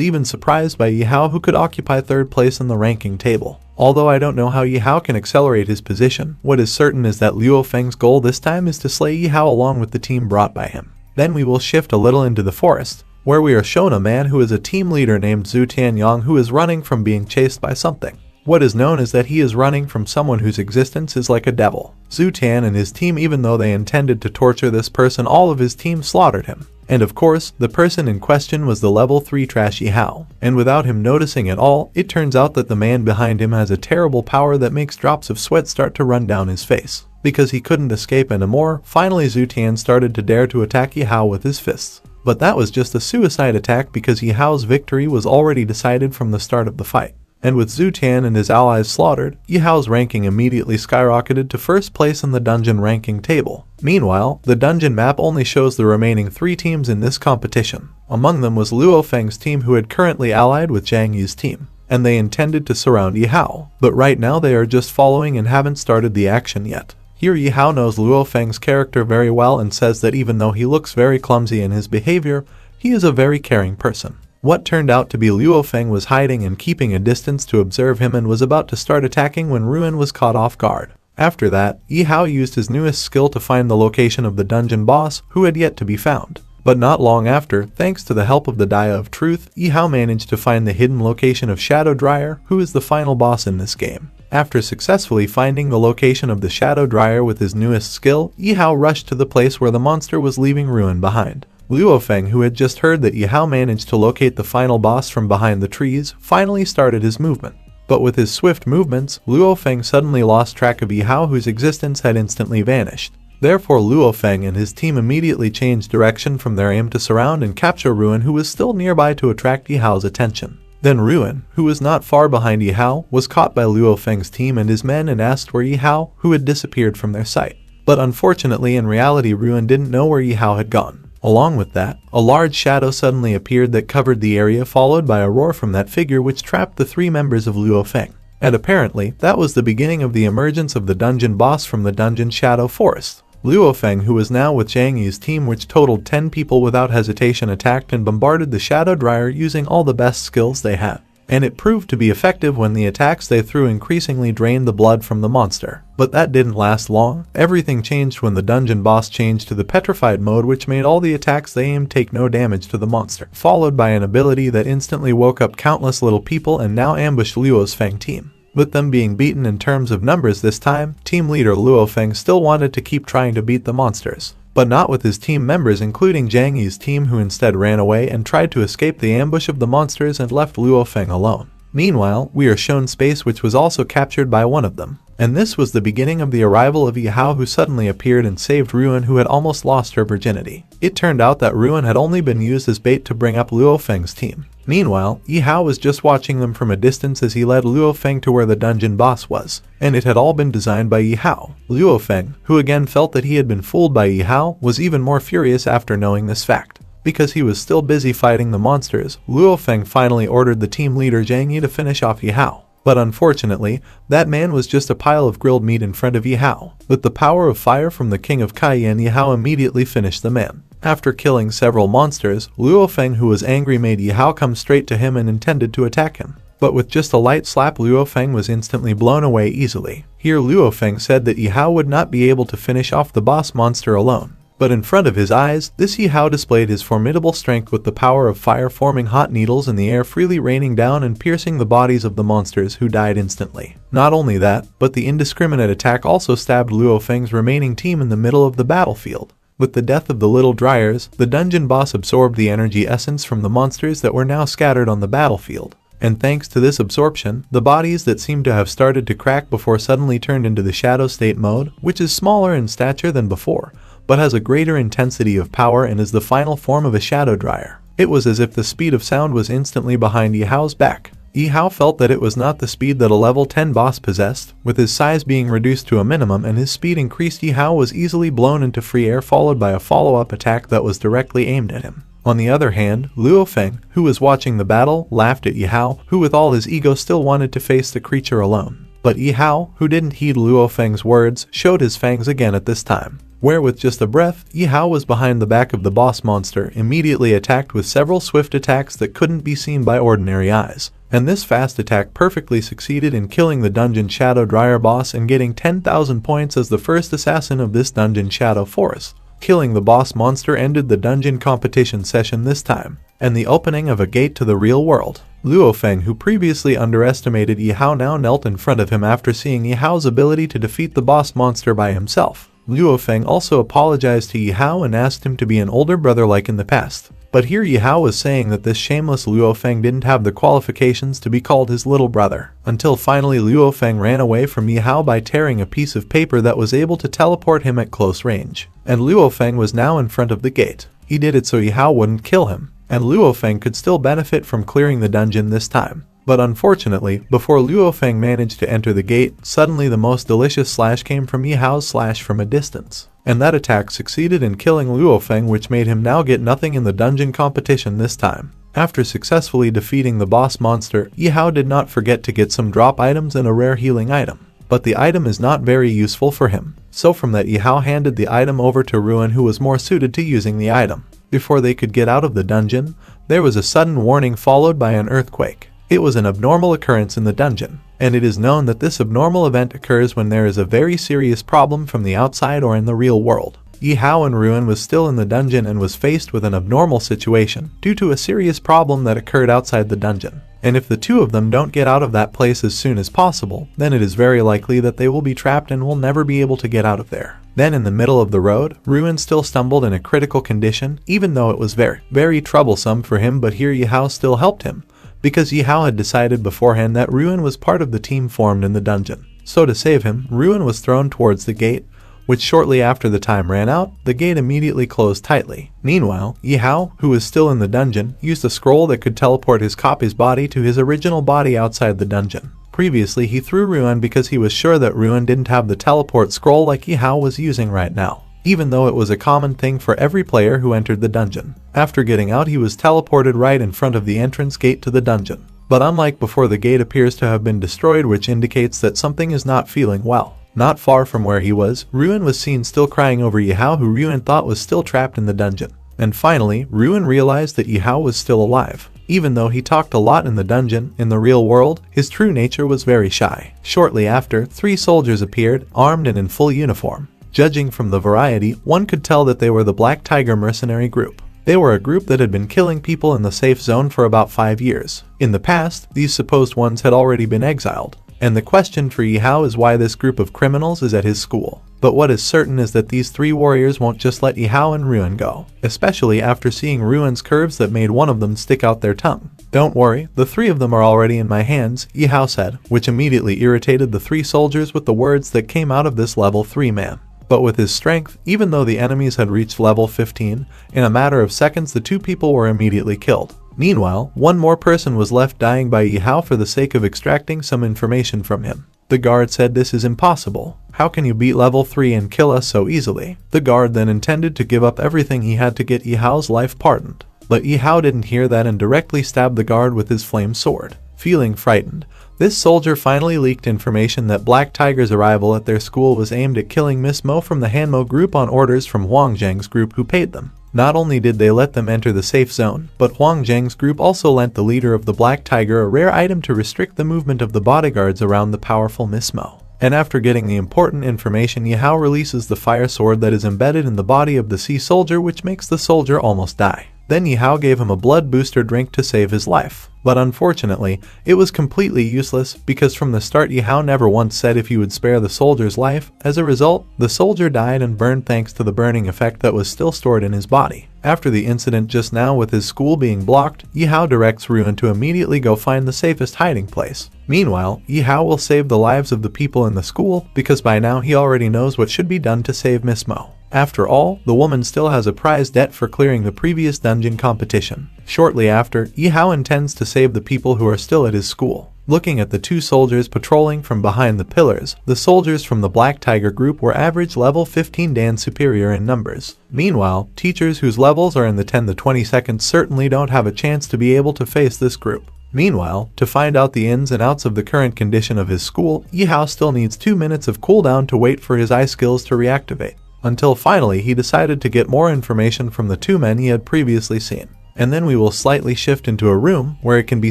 S1: even surprised by Yihao, who could occupy 3rd place in the ranking table. Although I don't know how Yihao can accelerate his position, what is certain is that Luo Feng's goal this time is to slay Yihao along with the team brought by him. Then we will shift a little into the forest, where we are shown a man who is a team leader named Zhu Tianyang who is running from being chased by something. What is known is that he is running from someone whose existence is like a devil. Zhu Tian and his team, even though they intended to torture this person, all of his team slaughtered him. And of course, the person in question was the level 3 trash Yihao. And without him noticing at all, it turns out that the man behind him has a terrible power that makes drops of sweat start to run down his face. Because he couldn't escape anymore, finally Zhu Tian started to dare to attack Yihao with his fists. But that was just a suicide attack because Yihao's victory was already decided from the start of the fight. And with Zhu Tian and his allies slaughtered, Yihao's ranking immediately skyrocketed to 1st place in the dungeon ranking table. Meanwhile, the dungeon map only shows the remaining 3 teams in this competition. Among them was Luo Feng's team, who had currently allied with Zhang Yi's team, and they intended to surround Yihao. But right now they are just following and haven't started the action yet. Here Yihao knows Luo Feng's character very well and says that even though he looks very clumsy in his behavior, he is a very caring person. What turned out to be Luo Feng was hiding and keeping a distance to observe him and was about to start attacking when Ruin was caught off guard. After that, Yihao used his newest skill to find the location of the dungeon boss, who had yet to be found. But not long after, thanks to the help of the Dia of Truth, Yihao managed to find the hidden location of Shadow Dryer, who is the final boss in this game. After successfully finding the location of the Shadow Dryer with his newest skill, Yihao rushed to the place where the monster was leaving Ruin behind. Luo Feng, who had just heard that Yihao managed to locate the final boss from behind the trees, finally started his movement. But with his swift movements, Luo Feng suddenly lost track of Yihao, whose existence had instantly vanished. Therefore Luo Feng and his team immediately changed direction from their aim to surround and capture Ruin, who was still nearby, to attract Yihao's attention. Then Ruin, who was not far behind Yihao, was caught by Luo Feng's team and his men and asked where Yihao, who had disappeared from their sight. But unfortunately, in reality, Ruin didn't know where Yihao had gone. Along with that, a large shadow suddenly appeared that covered the area, followed by a roar from that figure, which trapped the 3 members of Luo Feng. And apparently, that was the beginning of the emergence of the dungeon boss from the dungeon Shadow Forest. Luo Feng, who was now with Zhang Yi's team, which totaled 10 people, without hesitation attacked and bombarded the Shadow Dryer using all the best skills they had. And it proved to be effective when the attacks they threw increasingly drained the blood from the monster. But that didn't last long. Everything changed when the dungeon boss changed to the petrified mode, which made all the attacks they aimed take no damage to the monster, followed by an ability that instantly woke up countless little people and now ambushed Luo's Feng team. With them being beaten in terms of numbers this time, team leader Luo Feng still wanted to keep trying to beat the monsters, but not with his team members, including Zhang Yi's team, who instead ran away and tried to escape the ambush of the monsters and left Luo Feng alone. Meanwhile, we are shown space, which was also captured by one of them. And this was the beginning of the arrival of Yihao, who suddenly appeared and saved Ruin, who had almost lost her virginity. It turned out that Ruin had only been used as bait to bring up Luo Feng's team. Meanwhile, Yihao was just watching them from a distance as he led Luo Feng to where the dungeon boss was, and it had all been designed by Yihao. Luo Feng, who again felt that he had been fooled by Yihao, was even more furious after knowing this fact. Because he was still busy fighting the monsters, Luo Feng finally ordered the team leader Zhang Yi to finish off Yihao. But unfortunately, that man was just a pile of grilled meat in front of Yihao. With the power of fire from the king of Cayenne, Yihao immediately finished the man. After killing several monsters, Luo Feng, who was angry, made Yihao come straight to him and intended to attack him. But with just a light slap, Luo Feng was instantly blown away easily. Here Luo Feng said that Yihao would not be able to finish off the boss monster alone. But in front of his eyes, this Yihao displayed his formidable strength with the power of fire forming hot needles in the air, freely raining down and piercing the bodies of the monsters, who died instantly. Not only that, but the indiscriminate attack also stabbed Luo Feng's remaining team in the middle of the battlefield. With the death of the little dryers, the dungeon boss absorbed the energy essence from the monsters that were now scattered on the battlefield. And thanks to this absorption, the bodies that seemed to have started to crack before suddenly turned into the shadow state mode, which is smaller in stature than before, but has a greater intensity of power and is the final form of a shadow dryer. It was as if the speed of sound was instantly behind Yihao's back. Yihao felt that it was not the speed that a level 10 boss possessed. With his size being reduced to a minimum and his speed increased, Yihao was easily blown into free air, followed by a follow-up attack that was directly aimed at him. On the other hand, Luo Feng, who was watching the battle, laughed at Yihao, who with all his ego still wanted to face the creature alone. But Yihao, who didn't heed Luo Feng's words, showed his fangs again at this time, where with just a breath, Yihao was behind the back of the boss monster, immediately attacked with several swift attacks that couldn't be seen by ordinary eyes. And this fast attack perfectly succeeded in killing the dungeon shadow dryer boss and getting 10,000 points as the first assassin of this dungeon shadow forest. Killing the boss monster ended the dungeon competition session this time, and the opening of a gate to the real world. Luo Feng, who previously underestimated Yihao, now knelt in front of him after seeing Yihao's ability to defeat the boss monster by himself. Luo Feng also apologized to Yihao and asked him to be an older brother like in the past. But here Yihao was saying that this shameless Luo Feng didn't have the qualifications to be called his little brother. Until finally Luo Feng ran away from Yihao by tearing a piece of paper that was able to teleport him at close range. And Luo Feng was now in front of the gate. He did it so Yihao wouldn't kill him, and Luo Feng could still benefit from clearing the dungeon this time. But unfortunately, before Luo Feng managed to enter the gate, suddenly the most delicious slash came from Yihao's slash from a distance. And that attack succeeded in killing Luo Feng, which made him now get nothing in the dungeon competition this time. After successfully defeating the boss monster, Yihao did not forget to get some drop items and a rare healing item. But the item is not very useful for him. So from that, Yihao handed the item over to Ruin, who was more suited to using the item. Before they could get out of the dungeon, there was a sudden warning followed by an earthquake. It was an abnormal occurrence in the dungeon, and it is known that this abnormal event occurs when there is a very serious problem from the outside or in the real world. Yihao and Ruin was still in the dungeon and was faced with an abnormal situation due to a serious problem that occurred outside the dungeon. And if the two of them don't get out of that place as soon as possible, then it is very likely that they will be trapped and will never be able to get out of there. Then in the middle of the road, Ruin still stumbled in a critical condition, even though it was very troublesome for him, but here Yihao still helped him, because Yihao had decided beforehand that Ruin was part of the team formed in the dungeon. So to save him, Ruin was thrown towards the gate, which shortly after the time ran out, the gate immediately closed tightly. Meanwhile, Yihao, who was still in the dungeon, used a scroll that could teleport his copy's body to his original body outside the dungeon. Previously, he threw Ruin because he was sure that Ruin didn't have the teleport scroll like Yihao was using right now, even though it was a common thing for every player who entered the dungeon. After getting out, he was teleported right in front of the entrance gate to the dungeon. But unlike before, the gate appears to have been destroyed, which indicates that something is not feeling well. Not far from where he was, Ruin was seen still crying over Yihao, who Ruin thought was still trapped in the dungeon. And finally, Ruin realized that Yihao was still alive. Even though he talked a lot in the dungeon, in the real world, his true nature was very shy. Shortly after, 3 soldiers appeared, armed and in full uniform. Judging from the variety, one could tell that they were the Black Tiger mercenary group. They were a group that had been killing people in the safe zone for about 5 years. In the past, these supposed ones had already been exiled. And the question for Yihao is why this group of criminals is at his school. But what is certain is that these 3 warriors won't just let Yihao and Ruin go, especially after seeing Ruin's curves that made one of them stick out their tongue. "Don't worry, the 3 of them are already in my hands," Yihao said, which immediately irritated the 3 soldiers with the words that came out of this level 3 man. But with his strength, even though the enemies had reached level 15, in a matter of seconds the 2 people were immediately killed. Meanwhile, one more person was left dying by Yihao for the sake of extracting some information from him. The guard said, "This is impossible. How can you beat level 3 and kill us so easily?" The guard then intended to give up everything he had to get Yihao's life pardoned. But Yihao didn't hear that and directly stabbed the guard with his flame sword. Feeling frightened, this soldier finally leaked information that Black Tiger's arrival at their school was aimed at killing Miss Mo from the Hanmo group on orders from Huang Zhang's group, who paid them. Not only did they let them enter the safe zone, but Huang Zhang's group also lent the leader of the Black Tiger a rare item to restrict the movement of the bodyguards around the powerful Miss Mo. And after getting the important information, Yihao releases the fire sword that is embedded in the body of the sea soldier, which makes the soldier almost die. Then Yihao gave him a blood booster drink to save his life. But unfortunately, it was completely useless because from the start Yihao never once said if he would spare the soldier's life. As a result, the soldier died and burned thanks to the burning effect that was still stored in his body. After the incident just now with his school being blocked, Yihao directs Ruin to immediately go find the safest hiding place. Meanwhile, Yihao will save the lives of the people in the school because by now he already knows what should be done to save Miss Mo. After all, the woman still has a prize debt for clearing the previous dungeon competition. Shortly after, Yihao intends to save the people who are still at his school. Looking at the two soldiers patrolling from behind the pillars, the soldiers from the Black Tiger group were average level 15 Dan superior in numbers. Meanwhile, teachers whose levels are in the 10 to 20 seconds certainly don't have a chance to be able to face this group. Meanwhile, to find out the ins and outs of the current condition of his school, Yihao still needs 2 minutes of cooldown to wait for his eye skills to reactivate. Until finally he decided to get more information from the two men he had previously seen. And then we will slightly shift into a room where it can be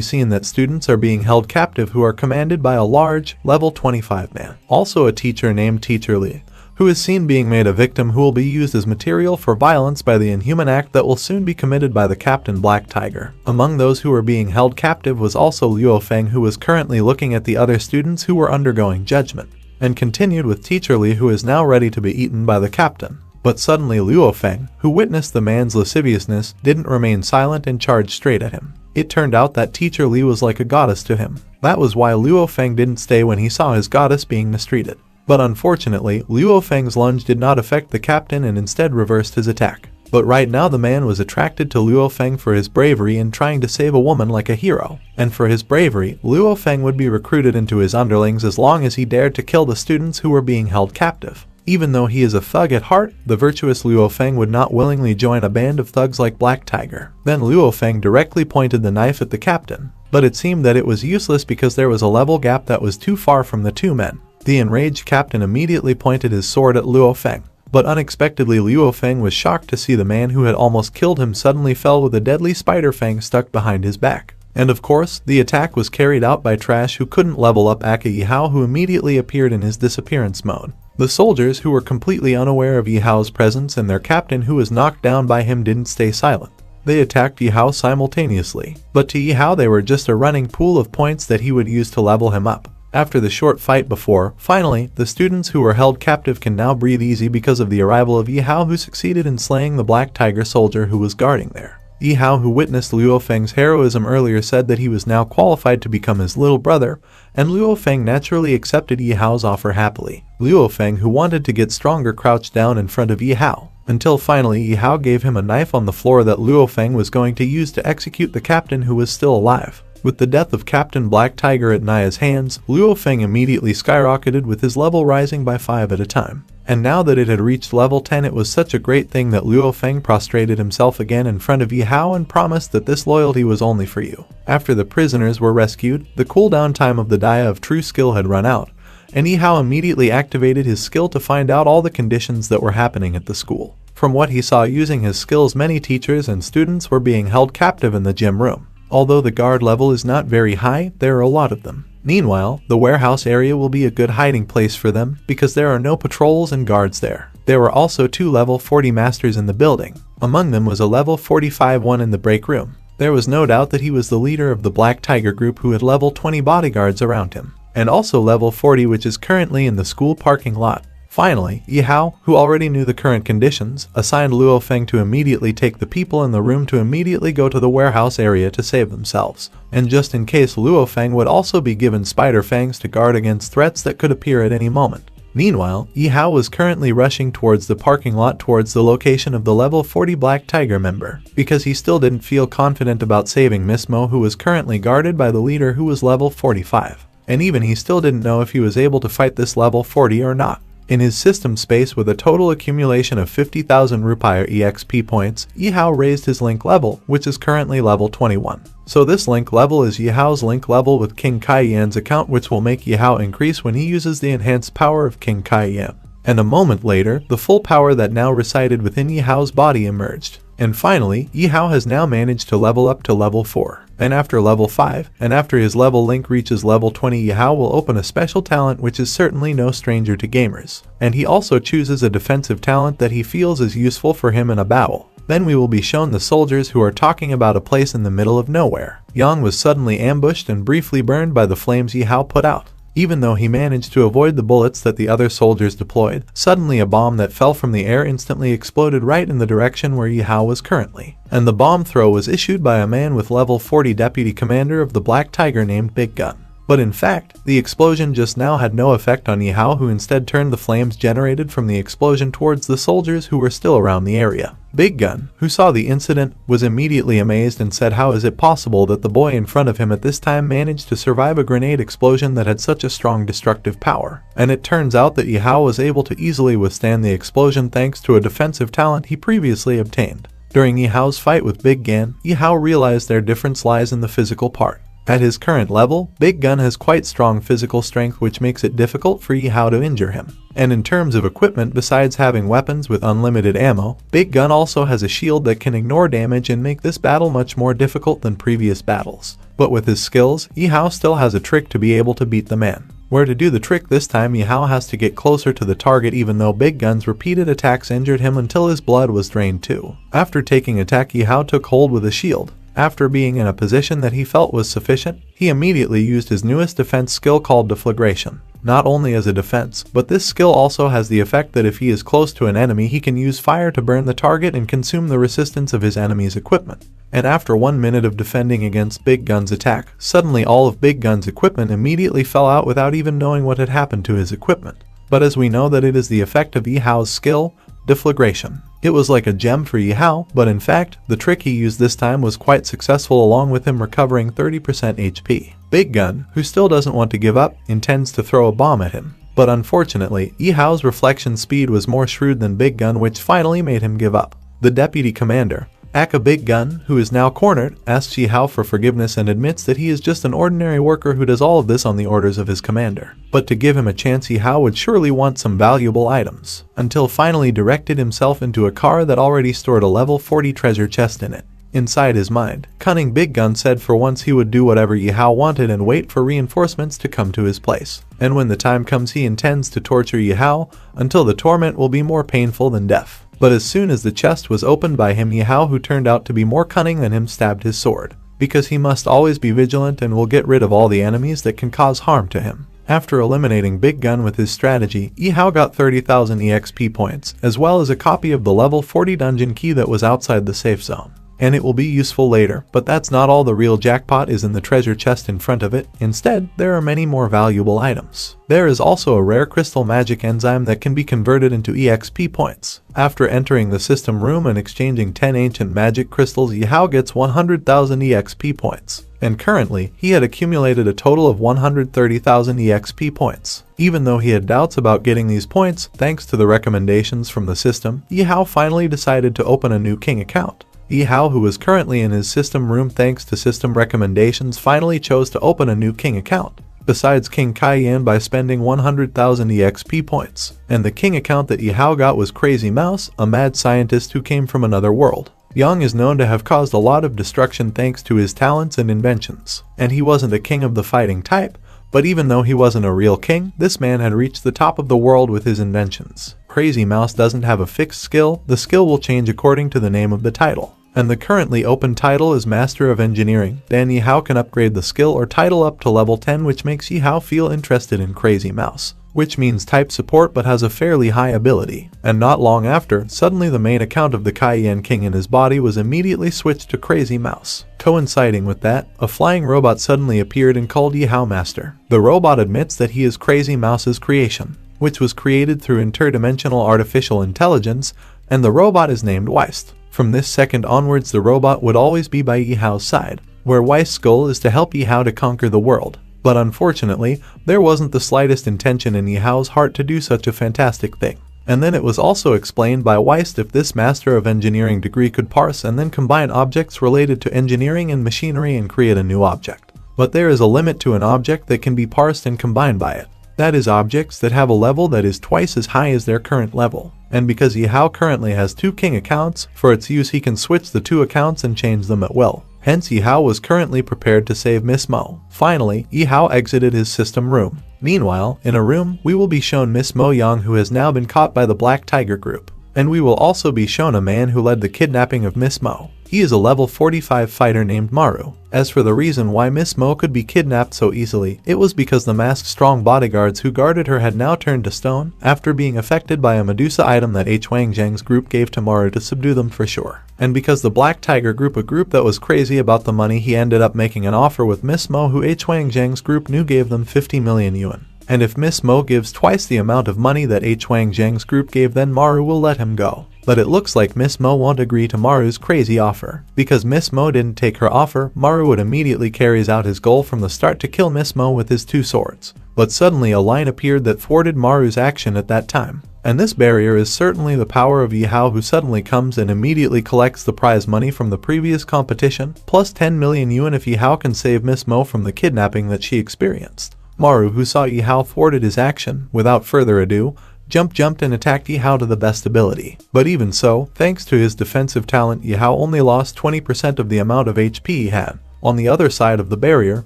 S1: seen that students are being held captive who are commanded by a large, level 25 man. Also a teacher named Teacher Lee, who is seen being made a victim who will be used as material for violence by the inhuman act that will soon be committed by the Captain Black Tiger. Among those who were being held captive was also Luo Feng, who was currently looking at the other students who were undergoing judgment. And continued with Teacher Lee, who is now ready to be eaten by the captain. But suddenly Luo Feng, who witnessed the man's lasciviousness, didn't remain silent and charged straight at him. It turned out that Teacher Lee was like a goddess to him. That was why Luo Feng didn't stay when he saw his goddess being mistreated. But unfortunately, Luo Feng's lunge did not affect the captain and instead reversed his attack. But right now the man was attracted to Luo Feng for his bravery in trying to save a woman like a hero. And for his bravery, Luo Feng would be recruited into his underlings as long as he dared to kill the students who were being held captive. Even though he is a thug at heart, the virtuous Luo Feng would not willingly join a band of thugs like Black Tiger. Then Luo Feng directly pointed the knife at the captain. But it seemed that it was useless because there was a level gap that was too far from the two men. The enraged captain immediately pointed his sword at Luo Feng. But unexpectedly Luo Feng was shocked to see the man who had almost killed him suddenly fell with a deadly spider fang stuck behind his back. And of course, the attack was carried out by Trash, who couldn't level up Aka Yihao, who immediately appeared in his disappearance mode. The soldiers, who were completely unaware of Yihao's presence and their captain who was knocked down by him, didn't stay silent. They attacked Yihao simultaneously, but to Yihao they were just a running pool of points that he would use to level him up. After the short fight before, finally, the students who were held captive can now breathe easy because of the arrival of Yihao, who succeeded in slaying the Black Tiger soldier who was guarding there. Yihao, who witnessed Luo Feng's heroism earlier, said that he was now qualified to become his little brother, and Luo Feng naturally accepted Yihao's offer happily. Luo Feng, who wanted to get stronger, crouched down in front of Yihao, until finally Yihao gave him a knife on the floor that Luo Feng was going to use to execute the captain who was still alive. With the death of Captain Black Tiger at Naya's hands, Luo Feng immediately skyrocketed, with his level rising by 5 at a time. And now that it had reached level 10, it was such a great thing that Luo Feng prostrated himself again in front of Yihao and promised that this loyalty was only for you. After the prisoners were rescued, the cooldown time of the Dia of True Skill had run out, and Yihao immediately activated his skill to find out all the conditions that were happening at the school. From what he saw using his skills, many teachers and students were being held captive in the gym room. Although the guard level is not very high, there are a lot of them. Meanwhile, the warehouse area will be a good hiding place for them because there are no patrols and guards there. There were also 2 level 40 masters in the building. Among them was a level 45 one in the break room. There was no doubt that he was the leader of the Black Tiger group, who had level 20 bodyguards around him, and also level 40, which is currently in the school parking lot. Finally, Yihao, who already knew the current conditions, assigned Luo Feng to immediately take the people in the room to immediately go to the warehouse area to save themselves. And just in case, Luo Feng would also be given spider fangs to guard against threats that could appear at any moment. Meanwhile, Yihao was currently rushing towards the parking lot towards the location of the level 40 Black Tiger member, because he still didn't feel confident about saving Miss Mo, who was currently guarded by the leader who was level 45. And even he still didn't know if he was able to fight this level 40 or not. In his system space, with a total accumulation of 50,000 Rupiah EXP points, Yihao raised his link level, which is currently level 21. So this link level is Yihao's link level with King Kai Yan's account, which will make Yihao increase when he uses the enhanced power of King Kai Yan. And a moment later, the full power that now resided within Yihao's body emerged. And finally, Yihao has now managed to level up to level 4. And after level 5, and after his level link reaches level 20, Yihao will open a special talent which is certainly no stranger to gamers. And he also chooses a defensive talent that he feels is useful for him in a battle. Then we will be shown the soldiers who are talking about a place in the middle of nowhere. Yang was suddenly ambushed and briefly burned by the flames Yihao put out. Even though he managed to avoid the bullets that the other soldiers deployed, suddenly a bomb that fell from the air instantly exploded right in the direction where Yihao was currently. And the bomb throw was issued by a man with level 40 deputy commander of the Black Tiger named Big Gun. But in fact, the explosion just now had no effect on Yihao, who instead turned the flames generated from the explosion towards the soldiers who were still around the area. Big Gun, who saw the incident, was immediately amazed and said, how is it possible that the boy in front of him at this time managed to survive a grenade explosion that had such a strong destructive power? And it turns out that Yihao was able to easily withstand the explosion thanks to a defensive talent he previously obtained. During Yihao's fight with Big Gun, Yihao realized their difference lies in the physical part. At his current level, Big Gun has quite strong physical strength, which makes it difficult for Yihao to injure him. And in terms of equipment, besides having weapons with unlimited ammo, Big Gun also has a shield that can ignore damage and make this battle much more difficult than previous battles. But with his skills, Yihao still has a trick to be able to beat the man. Where to do the trick this time, Yihao has to get closer to the target even though Big Gun's repeated attacks injured him until his blood was drained too. After taking attack, Yihao took hold with a shield. After being in a position that he felt was sufficient, he immediately used his newest defense skill called Deflagration. Not only as a defense, but this skill also has the effect that if he is close to an enemy, he can use fire to burn the target and consume the resistance of his enemy's equipment. And after 1 minute of defending against Big Gun's attack, suddenly all of Big Gun's equipment immediately fell out without even knowing what had happened to his equipment. But as we know that it is the effect of Yihao's skill, Deflagration. It was like a gem for Yihao, but in fact, the trick he used this time was quite successful, along with him recovering 30% HP. Big Gun, who still doesn't want to give up, intends to throw a bomb at him. But unfortunately, Yihao's reflection speed was more shrewd than Big Gun, which finally made him give up. The deputy commander, Aka Big Gun, who is now cornered, asks Yihao for forgiveness and admits that he is just an ordinary worker who does all of this on the orders of his commander. But to give him a chance, Yihao would surely want some valuable items, until finally directed himself into a car that already stored a level 40 treasure chest in it. Inside his mind, cunning Big Gun said for once he would do whatever Yihao wanted and wait for reinforcements to come to his place. And when the time comes, he intends to torture Yihao until the torment will be more painful than death. But as soon as the chest was opened by him, Yihao, who turned out to be more cunning than him, stabbed his sword, because he must always be vigilant and will get rid of all the enemies that can cause harm to him. After eliminating Big Gun with his strategy, Yihao got 30,000 EXP points, as well as a copy of the level 40 dungeon key that was outside the safe zone. And it will be useful later, but that's not all. The real jackpot is in the treasure chest in front of it. Instead, there are many more valuable items. There is also a rare crystal magic enzyme that can be converted into EXP points. After entering the system room and exchanging 10 ancient magic crystals, Yihao gets 100,000 EXP points. And currently, he had accumulated a total of 130,000 EXP points. Even though he had doubts about getting these points, thanks to the recommendations from the system, Yihao finally decided to open a new king account. Yihao, who was currently in his system room thanks to system recommendations, finally chose to open a new king account, besides King Kaiyan, by spending 100,000 EXP points. And the king account that Yihao got was Crazy Mouse, a mad scientist who came from another world. Yang is known to have caused a lot of destruction thanks to his talents and inventions. And he wasn't a king of the fighting type, but even though he wasn't a real king, this man had reached the top of the world with his inventions. Crazy Mouse doesn't have a fixed skill. The skill will change according to the name of the title. And the currently open title is Master of Engineering. Then Yihao can upgrade the skill or title up to level 10, which makes Yihao feel interested in Crazy Mouse, which means type support but has a fairly high ability. And not long after, suddenly the main account of the Kaiyan King in his body was immediately switched to Crazy Mouse. Coinciding with that, a flying robot suddenly appeared and called Yihao Master. The robot admits that he is Crazy Mouse's creation, which was created through interdimensional artificial intelligence, and the robot is named Weist. From this second onwards, the robot would always be by Yihao's side, where Weist's goal is to help Yihao to conquer the world. But unfortunately, there wasn't the slightest intention in Yihao's heart to do such a fantastic thing. And then it was also explained by Weist if this Master of Engineering degree could parse and then combine objects related to engineering and machinery and create a new object. But there is a limit to an object that can be parsed and combined by it. That is, objects that have a level that is twice as high as their current level. and because Yihao currently has 2 king accounts, for its use he can switch the 2 accounts and change them at will. Hence Yihao was currently prepared to save Miss Mo. Finally, Yihao exited his system room. Meanwhile, in a room, we will be shown Miss Mo Young, who has now been caught by the Black Tiger group. And we will also be shown a man who led the kidnapping of Miss Mo. He is a level 45 fighter named Maru. As for the reason why Miss Mo could be kidnapped so easily, it was because the masked strong bodyguards who guarded her had now turned to stone after being affected by a Medusa item that H. Wang Zhang's group gave to Maru to subdue them for sure. And because the Black Tiger group, a group that was crazy about the money, he ended up making an offer with Miss Mo, who H. Wang Zhang's group knew gave them 50 million yuan. And if Miss Mo gives twice the amount of money that H. Wang Zhang's group gave, then Maru will let him go. But it looks like Miss Mo won't agree to Maru's crazy offer. Because Miss Mo didn't take her offer, Maru would immediately carries out his goal from the start to kill Miss Mo with his 2 swords. But suddenly a line appeared that thwarted Maru's action at that time. And this barrier is certainly the power of Yihao, who suddenly comes and immediately collects the prize money from the previous competition, plus 10 million yuan if Yihao can save Miss Mo from the kidnapping that she experienced. Maru, who saw Yihao thwarted his action, without further ado, jumped and attacked Yihao to the best ability. But even so, thanks to his defensive talent, Yihao only lost 20% of the amount of HP he had. On the other side of the barrier,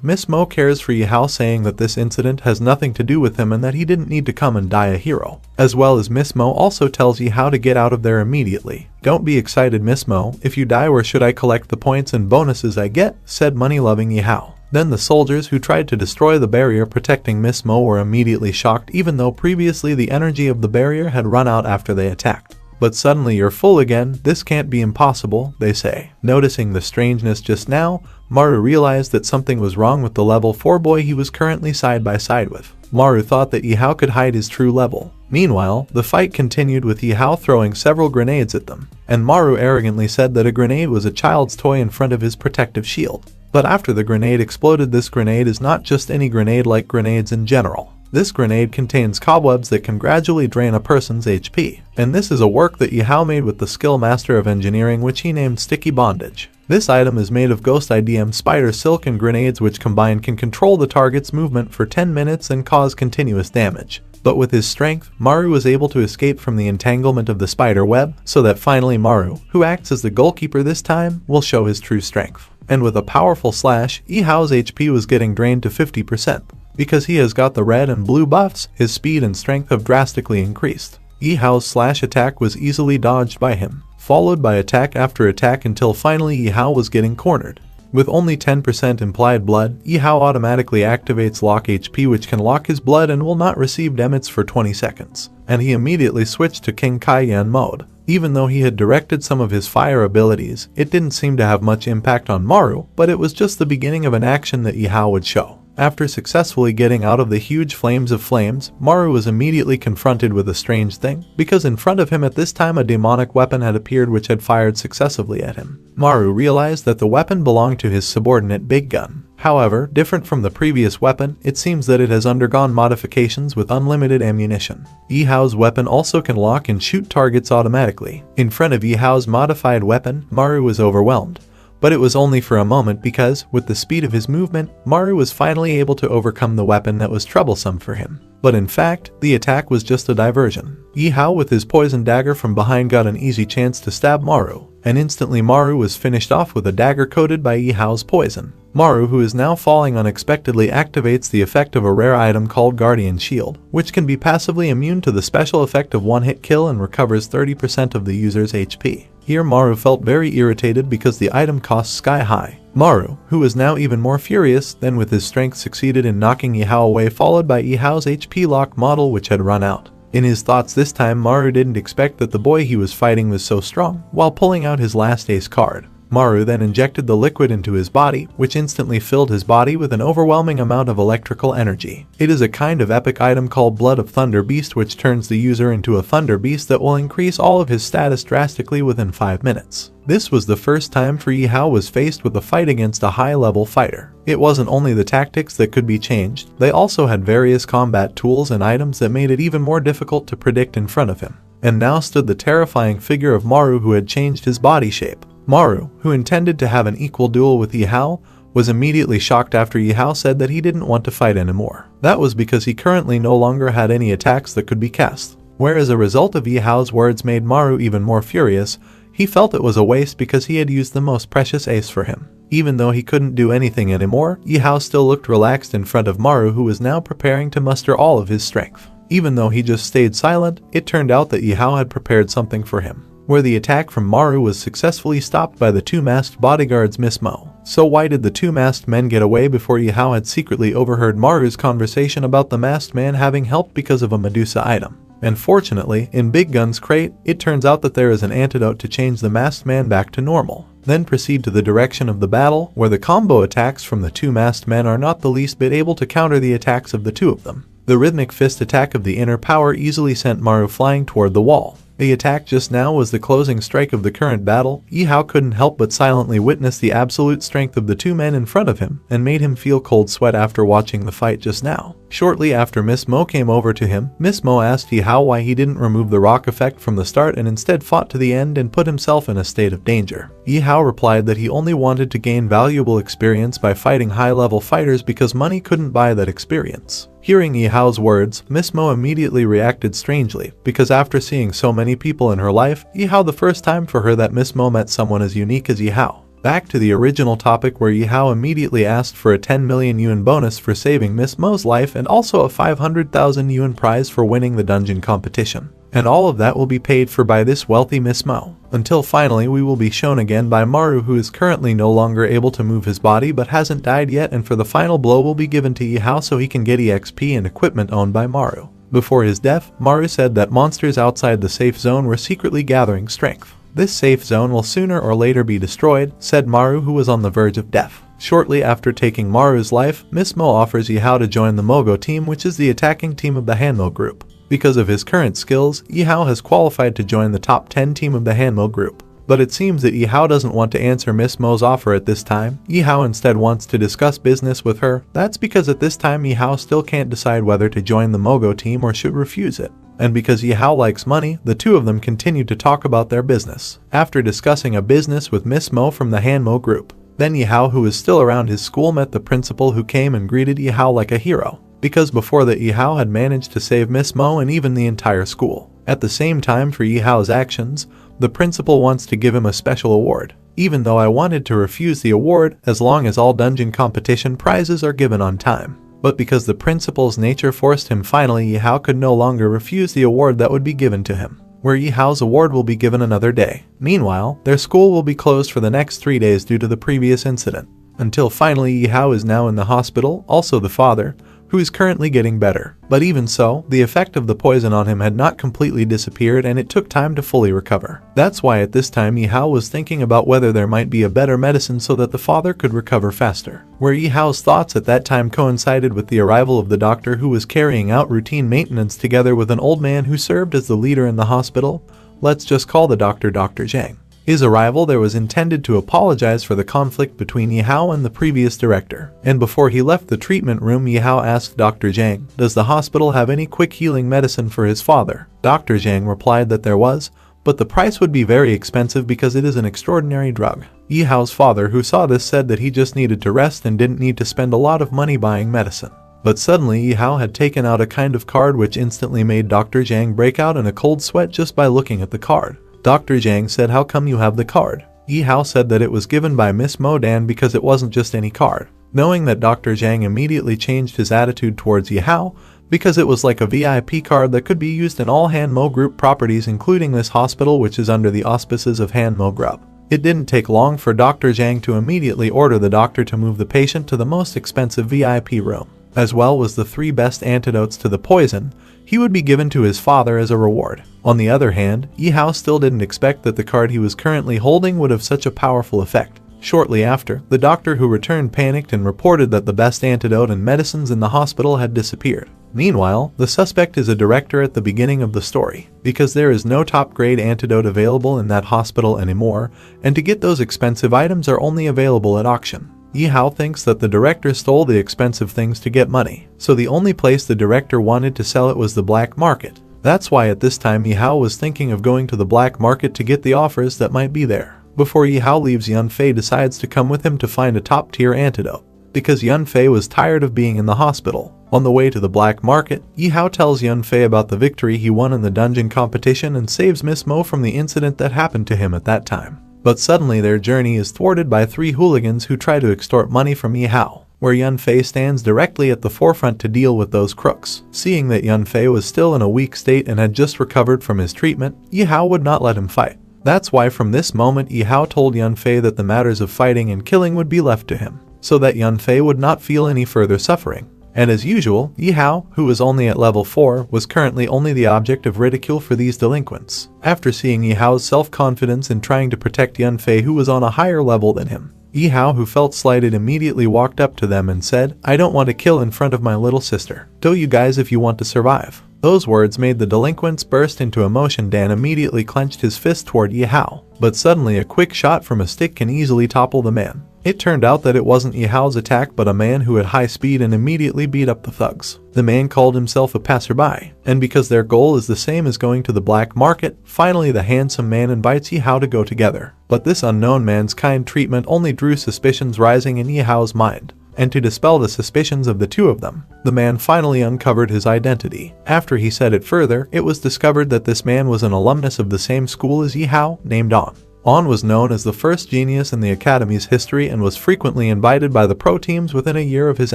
S1: Miss Mo cares for Yihao, saying that this incident has nothing to do with him and that he didn't need to come and die a hero. As well as Miss Mo also tells Yihao to get out of there immediately. "Don't be excited, Miss Mo. If you die, where should I collect the points and bonuses I get?" said money-loving Yihao. Then the soldiers who tried to destroy the barrier protecting Miss Mo were immediately shocked, even though previously the energy of the barrier had run out after they attacked. "But suddenly you're full again, this can't be impossible," they say. Noticing the strangeness just now, Maru realized that something was wrong with the level 4 boy he was currently side by side with. Maru thought that Yihao could hide his true level. Meanwhile, the fight continued with Yihao throwing several grenades at them, and Maru arrogantly said that a grenade was a child's toy in front of his protective shield. But after the grenade exploded, this grenade is not just any grenade like grenades in general. This grenade contains cobwebs that can gradually drain a person's HP. And this is a work that Yihao made with the skill master of engineering, which he named Sticky Bondage. This item is made of ghost IDM spider silk, and grenades which combined can control the target's movement for 10 minutes and cause continuous damage. But with his strength, Maru was able to escape from the entanglement of the spider web, so that finally Maru, who acts as the goalkeeper this time, will show his true strength. And with a powerful slash, Yihao's HP was getting drained to 50%. Because he has got the red and blue buffs, his speed and strength have drastically increased. Yihao's slash attack was easily dodged by him, followed by attack after attack until finally Yihao was getting cornered. With only 10% implied blood, Yihao automatically activates Lock HP, which can lock his blood and will not receive damage for 20 seconds. And he immediately switched to King Kaiyan mode. Even though he had directed some of his fire abilities, it didn't seem to have much impact on Maru, but it was just the beginning of an action that Yihao would show. After successfully getting out of the huge flames of flames, Maru was immediately confronted with a strange thing, because in front of him at this time a demonic weapon had appeared which had fired successively at him. Maru realized that the weapon belonged to his subordinate Big Gun. However, different from the previous weapon, it seems that it has undergone modifications with unlimited ammunition. Yihao's weapon also can lock and shoot targets automatically. In front of Yihao's modified weapon, Maru was overwhelmed. But it was only for a moment, because, with the speed of his movement, Maru was finally able to overcome the weapon that was troublesome for him. But in fact, the attack was just a diversion. Yihao with his poison dagger from behind got an easy chance to stab Maru, and instantly Maru was finished off with a dagger coated by Yihao's poison. Maru, who is now falling unexpectedly, activates the effect of a rare item called Guardian Shield, which can be passively immune to the special effect of one-hit kill and recovers 30% of the user's HP. Here Maru felt very irritated because the item costs sky high. Maru, who was now even more furious, then with his strength succeeded in knocking Yihao away, followed by Yihao's HP lock model which had run out. In his thoughts this time, Maru didn't expect that the boy he was fighting was so strong, while pulling out his last ace card. Maru then injected the liquid into his body, which instantly filled his body with an overwhelming amount of electrical energy. It is a kind of epic item called Blood of Thunder Beast, which turns the user into a thunder beast that will increase all of his status drastically within 5 minutes. This was the first time for Yihao was faced with a fight against a high-level fighter. It wasn't only the tactics that could be changed, they also had various combat tools and items that made it even more difficult to predict in front of him. And now stood the terrifying figure of Maru, who had changed his body shape. Maru, who intended to have an equal duel with Yihao, was immediately shocked after Yihao said that he didn't want to fight anymore. That was because he currently no longer had any attacks that could be cast. where as a result of Yihao's words made Maru even more furious. He felt it was a waste because he had used the most precious ace for him. Even though he couldn't do anything anymore, Yihao still looked relaxed in front of Maru, who was now preparing to muster all of his strength. Even though he just stayed silent, it turned out that Yihao had prepared something for him, where the attack from Maru was successfully stopped by the two masked bodyguards Miss Mo. So why did the two masked men get away before Yihao had secretly overheard Maru's conversation about the masked man having helped because of a Medusa item? And fortunately, in Big Gun's crate, it turns out that there is an antidote to change the masked man back to normal. Then proceed to the direction of the battle, where the combo attacks from the two masked men are not the least bit able to counter the attacks of the two of them. The rhythmic fist attack of the inner power easily sent Maru flying toward the wall. The attack just now was the closing strike of the current battle. Yihao couldn't help but silently witness the absolute strength of the two men in front of him, and made him feel cold sweat after watching the fight just now. Shortly after Miss Mo came over to him, Miss Mo asked Yihao why he didn't remove the rock effect from the start and instead fought to the end and put himself in a state of danger. Yihao replied that he only wanted to gain valuable experience by fighting high-level fighters because money couldn't buy that experience. Hearing Yihao's words, Miss Mo immediately reacted strangely, because after seeing so many people in her life, Yihao the first time for her that Miss Mo met someone as unique as Yihao. Back to the original topic, where Yihao immediately asked for a 10 million yuan bonus for saving Miss Mo's life and also a 500,000 yuan prize for winning the dungeon competition. And all of that will be paid for by this wealthy Miss Mo. Until finally we will be shown again by Maru, who is currently no longer able to move his body but hasn't died yet, and for the final blow will be given to Yihao so he can get EXP and equipment owned by Maru. Before his death, Maru said that monsters outside the safe zone were secretly gathering strength. This safe zone will sooner or later be destroyed, said Maru, who was on the verge of death. Shortly after taking Maru's life, Miss Mo offers Yihao to join the Mogo team, which is the attacking team of the Hanmo group. Because of his current skills, Yihao has qualified to join the top 10 team of the Hanmo group. But it seems that Yihao doesn't want to answer Miss Mo's offer at this time. Yihao instead wants to discuss business with her. That's because at this time Yihao still can't decide whether to join the Mogo team or should refuse it. And because Yihao likes money, the two of them continue to talk about their business. After discussing a business with Miss Mo from the Hanmo group, then Yihao, who is still around his school, met the principal, who came and greeted Yihao like a hero. Because before that Yihao had managed to save Miss Mo and even the entire school. At the same time, for Yihao's actions, the principal wants to give him a special award. Even though I wanted to refuse the award as long as all dungeon competition prizes are given on time. But because the principal's nature forced him, finally Yihao could no longer refuse the award that would be given to him. Where Yihao's award will be given another day. Meanwhile, their school will be closed for the next 3 days due to the previous incident. Until finally Yihao is now in the hospital, also the father, who is currently getting better. But even so, the effect of the poison on him had not completely disappeared and it took time to fully recover. That's why at this time Yihao was thinking about whether there might be a better medicine so that the father could recover faster. Where Yihao's thoughts at that time coincided with the arrival of the doctor, who was carrying out routine maintenance together with an old man who served as the leader in the hospital. Let's just call the doctor Dr. Zhang. His arrival there was intended to apologize for the conflict between Yihao and the previous director. And before he left the treatment room, Yihao asked Dr. Zhang, does the hospital have any quick healing medicine for his father? Dr. Zhang replied that there was, but the price would be very expensive because it is an extraordinary drug. Yihao's father, who saw this, said that he just needed to rest and didn't need to spend a lot of money buying medicine. But suddenly Yihao had taken out a kind of card which instantly made Dr. Zhang break out in a cold sweat just by looking at the card. Dr. Zhang said, how come you have the card? Yihao said that it was given by Miss Mo Dan because it wasn't just any card. Knowing that, Dr. Zhang immediately changed his attitude towards Yihao because it was like a VIP card that could be used in all Hanmo group properties, including this hospital, which is under the auspices of Hanmo Group. It didn't take long for Dr. Zhang to immediately order the doctor to move the patient to the most expensive VIP room. As well as the 3 best antidotes to the poison he would be given to his father as a reward. On the other hand, Yihao still didn't expect that the card he was currently holding would have such a powerful effect. Shortly after, the doctor who returned panicked and reported that the best antidote and medicines in the hospital had disappeared. Meanwhile, the suspect is a director at the beginning of the story, because there is no top-grade antidote available in that hospital anymore, and to get those expensive items are only available at auction. Yihao thinks that the director stole the expensive things to get money, so the only place the director wanted to sell it was the black market. That's why at this time Yihao was thinking of going to the black market to get the offers that might be there. Before Yihao leaves, Yunfei decides to come with him to find a top-tier antidote. because Yunfei was tired of being in the hospital. On the way to the black market, Yihao tells Yunfei about the victory he won in the dungeon competition and saves Miss Mo from the incident that happened to him at that time. But suddenly their journey is thwarted by 3 hooligans who try to extort money from Yihao, where Yunfei stands directly at the forefront to deal with those crooks. Seeing that Yunfei was still in a weak state and had just recovered from his treatment, Yihao would not let him fight. That's why from this moment Yihao told Yunfei that the matters of fighting and killing would be left to him, so that Yunfei would not feel any further suffering. And as usual, Yihao, who was only at level 4, was currently only the object of ridicule for these delinquents. After seeing Yihao's self-confidence in trying to protect Yunfei, who was on a higher level than him, Yihao, who felt slighted, immediately walked up to them and said, "I don't want to kill in front of my little sister. Do you guys if you want to survive." Those words made the delinquents burst into emotion. Dan immediately clenched his fist toward Yihao, but suddenly a quick shot from a stick can easily topple the man. It turned out that it wasn't Yihao's attack but a man who had high speed and immediately beat up the thugs. The man called himself a passerby, and because their goal is the same as going to the black market, finally the handsome man invites Yihao to go together. But this unknown man's kind treatment only drew suspicions rising in Yihao's mind. And to dispel the suspicions of the two of them, the man finally uncovered his identity. After he said it further, it was discovered that this man was an alumnus of the same school as Yihao, named An. An was known as the first genius in the academy's history and was frequently invited by the pro teams within a year of his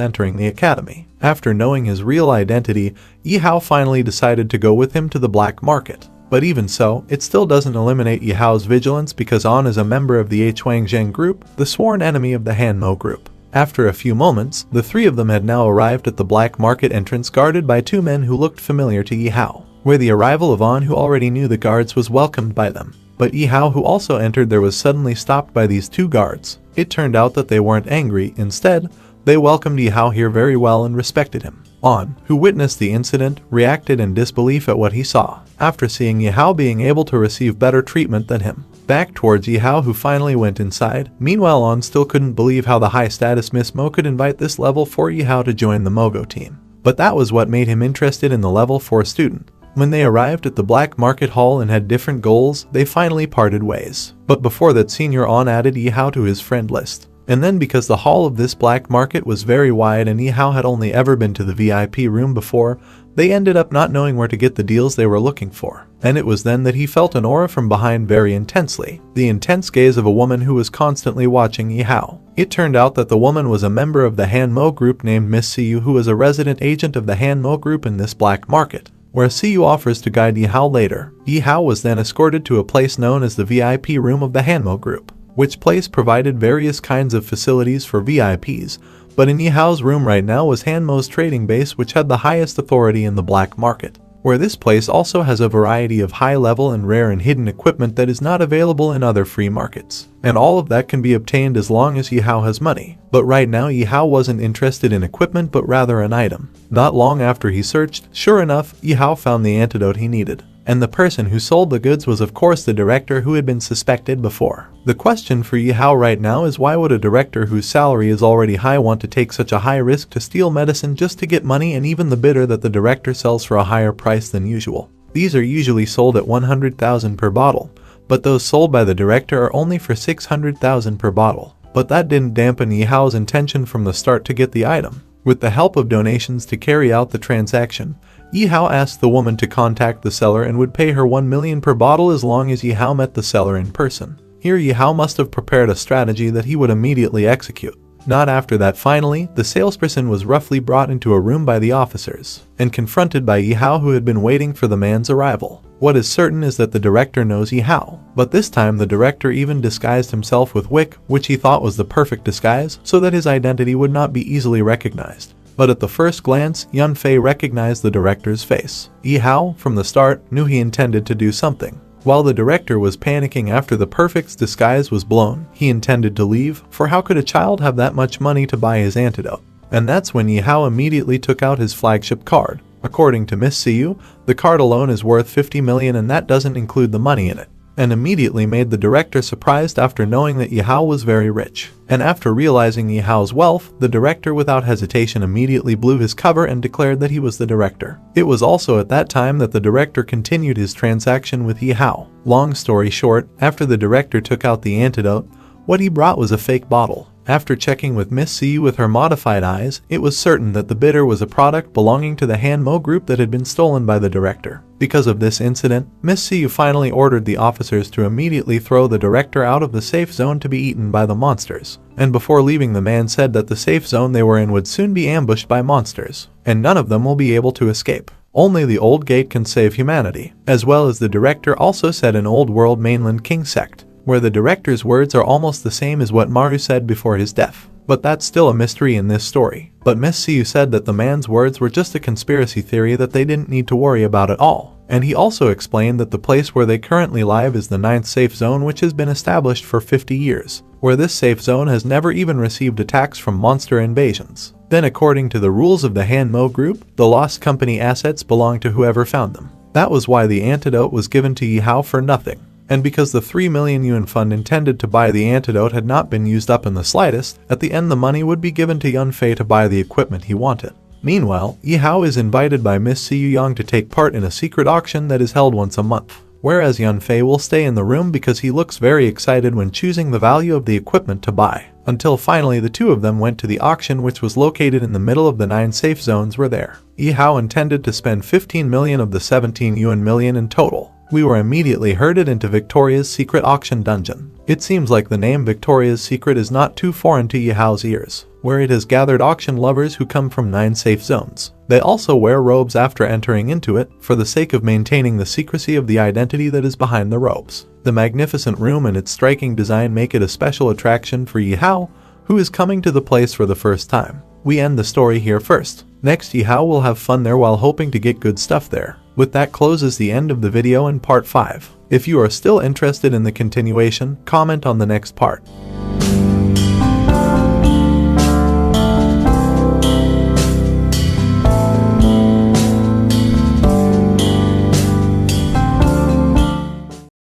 S1: entering the academy. After knowing his real identity, Yihao finally decided to go with him to the black market. But even so, it still doesn't eliminate Yihao's vigilance because An is a member of the Huangjing group, the sworn enemy of the Hanmo group. After a few moments, the 3 of them had now arrived at the black market entrance guarded by 2 men who looked familiar to Yihao, where the arrival of An, who already knew the guards, was welcomed by them. But Yihao, who also entered there, was suddenly stopped by these 2 guards. It turned out that they weren't angry. Instead, they welcomed Yihao here very well and respected him. An, who witnessed the incident, reacted in disbelief at what he saw, after seeing Yihao being able to receive better treatment than him. Back towards Yihao, who finally went inside. Meanwhile, An still couldn't believe how the high-status Miss Mo could invite this level 4 Yihao to join the Mogo team. But that was what made him interested in the level 4 student. When they arrived at the black market hall and had different goals, they finally parted ways. But before that, Senior An added Yihao to his friend list. And then because the hall of this black market was very wide and Yihao had only ever been to the VIP room before, they ended up not knowing where to get the deals they were looking for. And it was then that he felt an aura from behind very intensely, the intense gaze of a woman who was constantly watching Yihao. It turned out that the woman was a member of the Hanmo group named Miss Siyu, who was a resident agent of the Hanmo group in this black market, where Siyu offers to guide Yihao later. Yihao was then escorted to a place known as the VIP room of the Hanmo group, which place provided various kinds of facilities for VIPs, but in Yihao's room right now was Hanmo's trading base, which had the highest authority in the black market, where this place also has a variety of high-level and rare and hidden equipment that is not available in other free markets. And all of that can be obtained as long as Yihao has money. But right now Yihao wasn't interested in equipment but rather an item. Not long after he searched, sure enough, Yihao found the antidote he needed. And the person who sold the goods was of course the director who had been suspected before. The question for Yihao right now is, why would a director whose salary is already high want to take such a high risk to steal medicine just to get money, and even the bitter that the director sells for a higher price than usual? These are usually sold at 100,000 per bottle, but those sold by the director are only for 600,000 per bottle. But that didn't dampen Yihao's intention from the start to get the item. With the help of donations to carry out the transaction, Yihao asked the woman to contact the seller and would pay her 1 million per bottle as long as Yihao met the seller in person. Here Yihao must have prepared a strategy that he would immediately execute. Not after that, finally, the salesperson was roughly brought into a room by the officers and confronted by Yihao, who had been waiting for the man's arrival. What is certain is that the director knows Yihao, but this time the director even disguised himself with wick, which he thought was the perfect disguise, so that his identity would not be easily recognized. But at the first glance, Yunfei recognized the director's face. Yihao, from the start, knew he intended to do something. While the director was panicking after the perfect disguise was blown, he intended to leave, for how could a child have that much money to buy his antidote? And that's when Yihao immediately took out his flagship card. According to Miss Siyu, the card alone is worth 50 million and that doesn't include the money in it, and immediately made the director surprised after knowing that Yihao was very rich. And after realizing Yihao's wealth, the director without hesitation immediately blew his cover and declared that he was the director. It was also at that time that the director continued his transaction with Yihao. Long story short, after the director took out the antidote, what he brought was a fake bottle. After checking with Miss C with her modified eyes, it was certain that the bidder was a product belonging to the Manhwa group that had been stolen by the director. Because of this incident, Miss C finally ordered the officers to immediately throw the director out of the safe zone to be eaten by the monsters. And before leaving, the man said that the safe zone they were in would soon be ambushed by monsters, and none of them will be able to escape. Only the old gate can save humanity, as well as the director also said an old world mainland king sect, where the director's words are almost the same as what Maru said before his death. But that's still a mystery in this story. But Miss Siu said that the man's words were just a conspiracy theory that they didn't need to worry about at all. And he also explained that the place where they currently live is the 9th safe zone, which has been established for 50 years, where this safe zone has never even received attacks from monster invasions. Then according to the rules of the Manhwa group, the lost company assets belong to whoever found them. That was why the antidote was given to Yi Hao for nothing. And because the 3 million yuan fund intended to buy the antidote had not been used up in the slightest, at the end the money would be given to Yunfei to buy the equipment he wanted. Meanwhile, Yi Hao is invited by Miss Siu Yang to take part in a secret auction that is held once a month, whereas Yunfei will stay in the room because he looks very excited when choosing the value of the equipment to buy. Until finally the two of them went to the auction, which was located in the middle of the 9 safe zones were there. Yi Hao intended to spend 15 million of the 17 yuan million in total. We were immediately herded into Victoria's Secret auction dungeon. It seems like the name Victoria's Secret is not too foreign to Yi Hao's ears, where it has gathered auction lovers who come from 9 safe zones. They also wear robes after entering into it, for the sake of maintaining the secrecy of the identity that is behind the robes. The magnificent room and its striking design make it a special attraction for Yi Hao, who is coming to the place for the first time. We end the story here first. Next, Yi Hao will have fun there while hoping to get good stuff there. With that closes the end of the video in part 5. If you are still interested in the continuation, comment on the next part.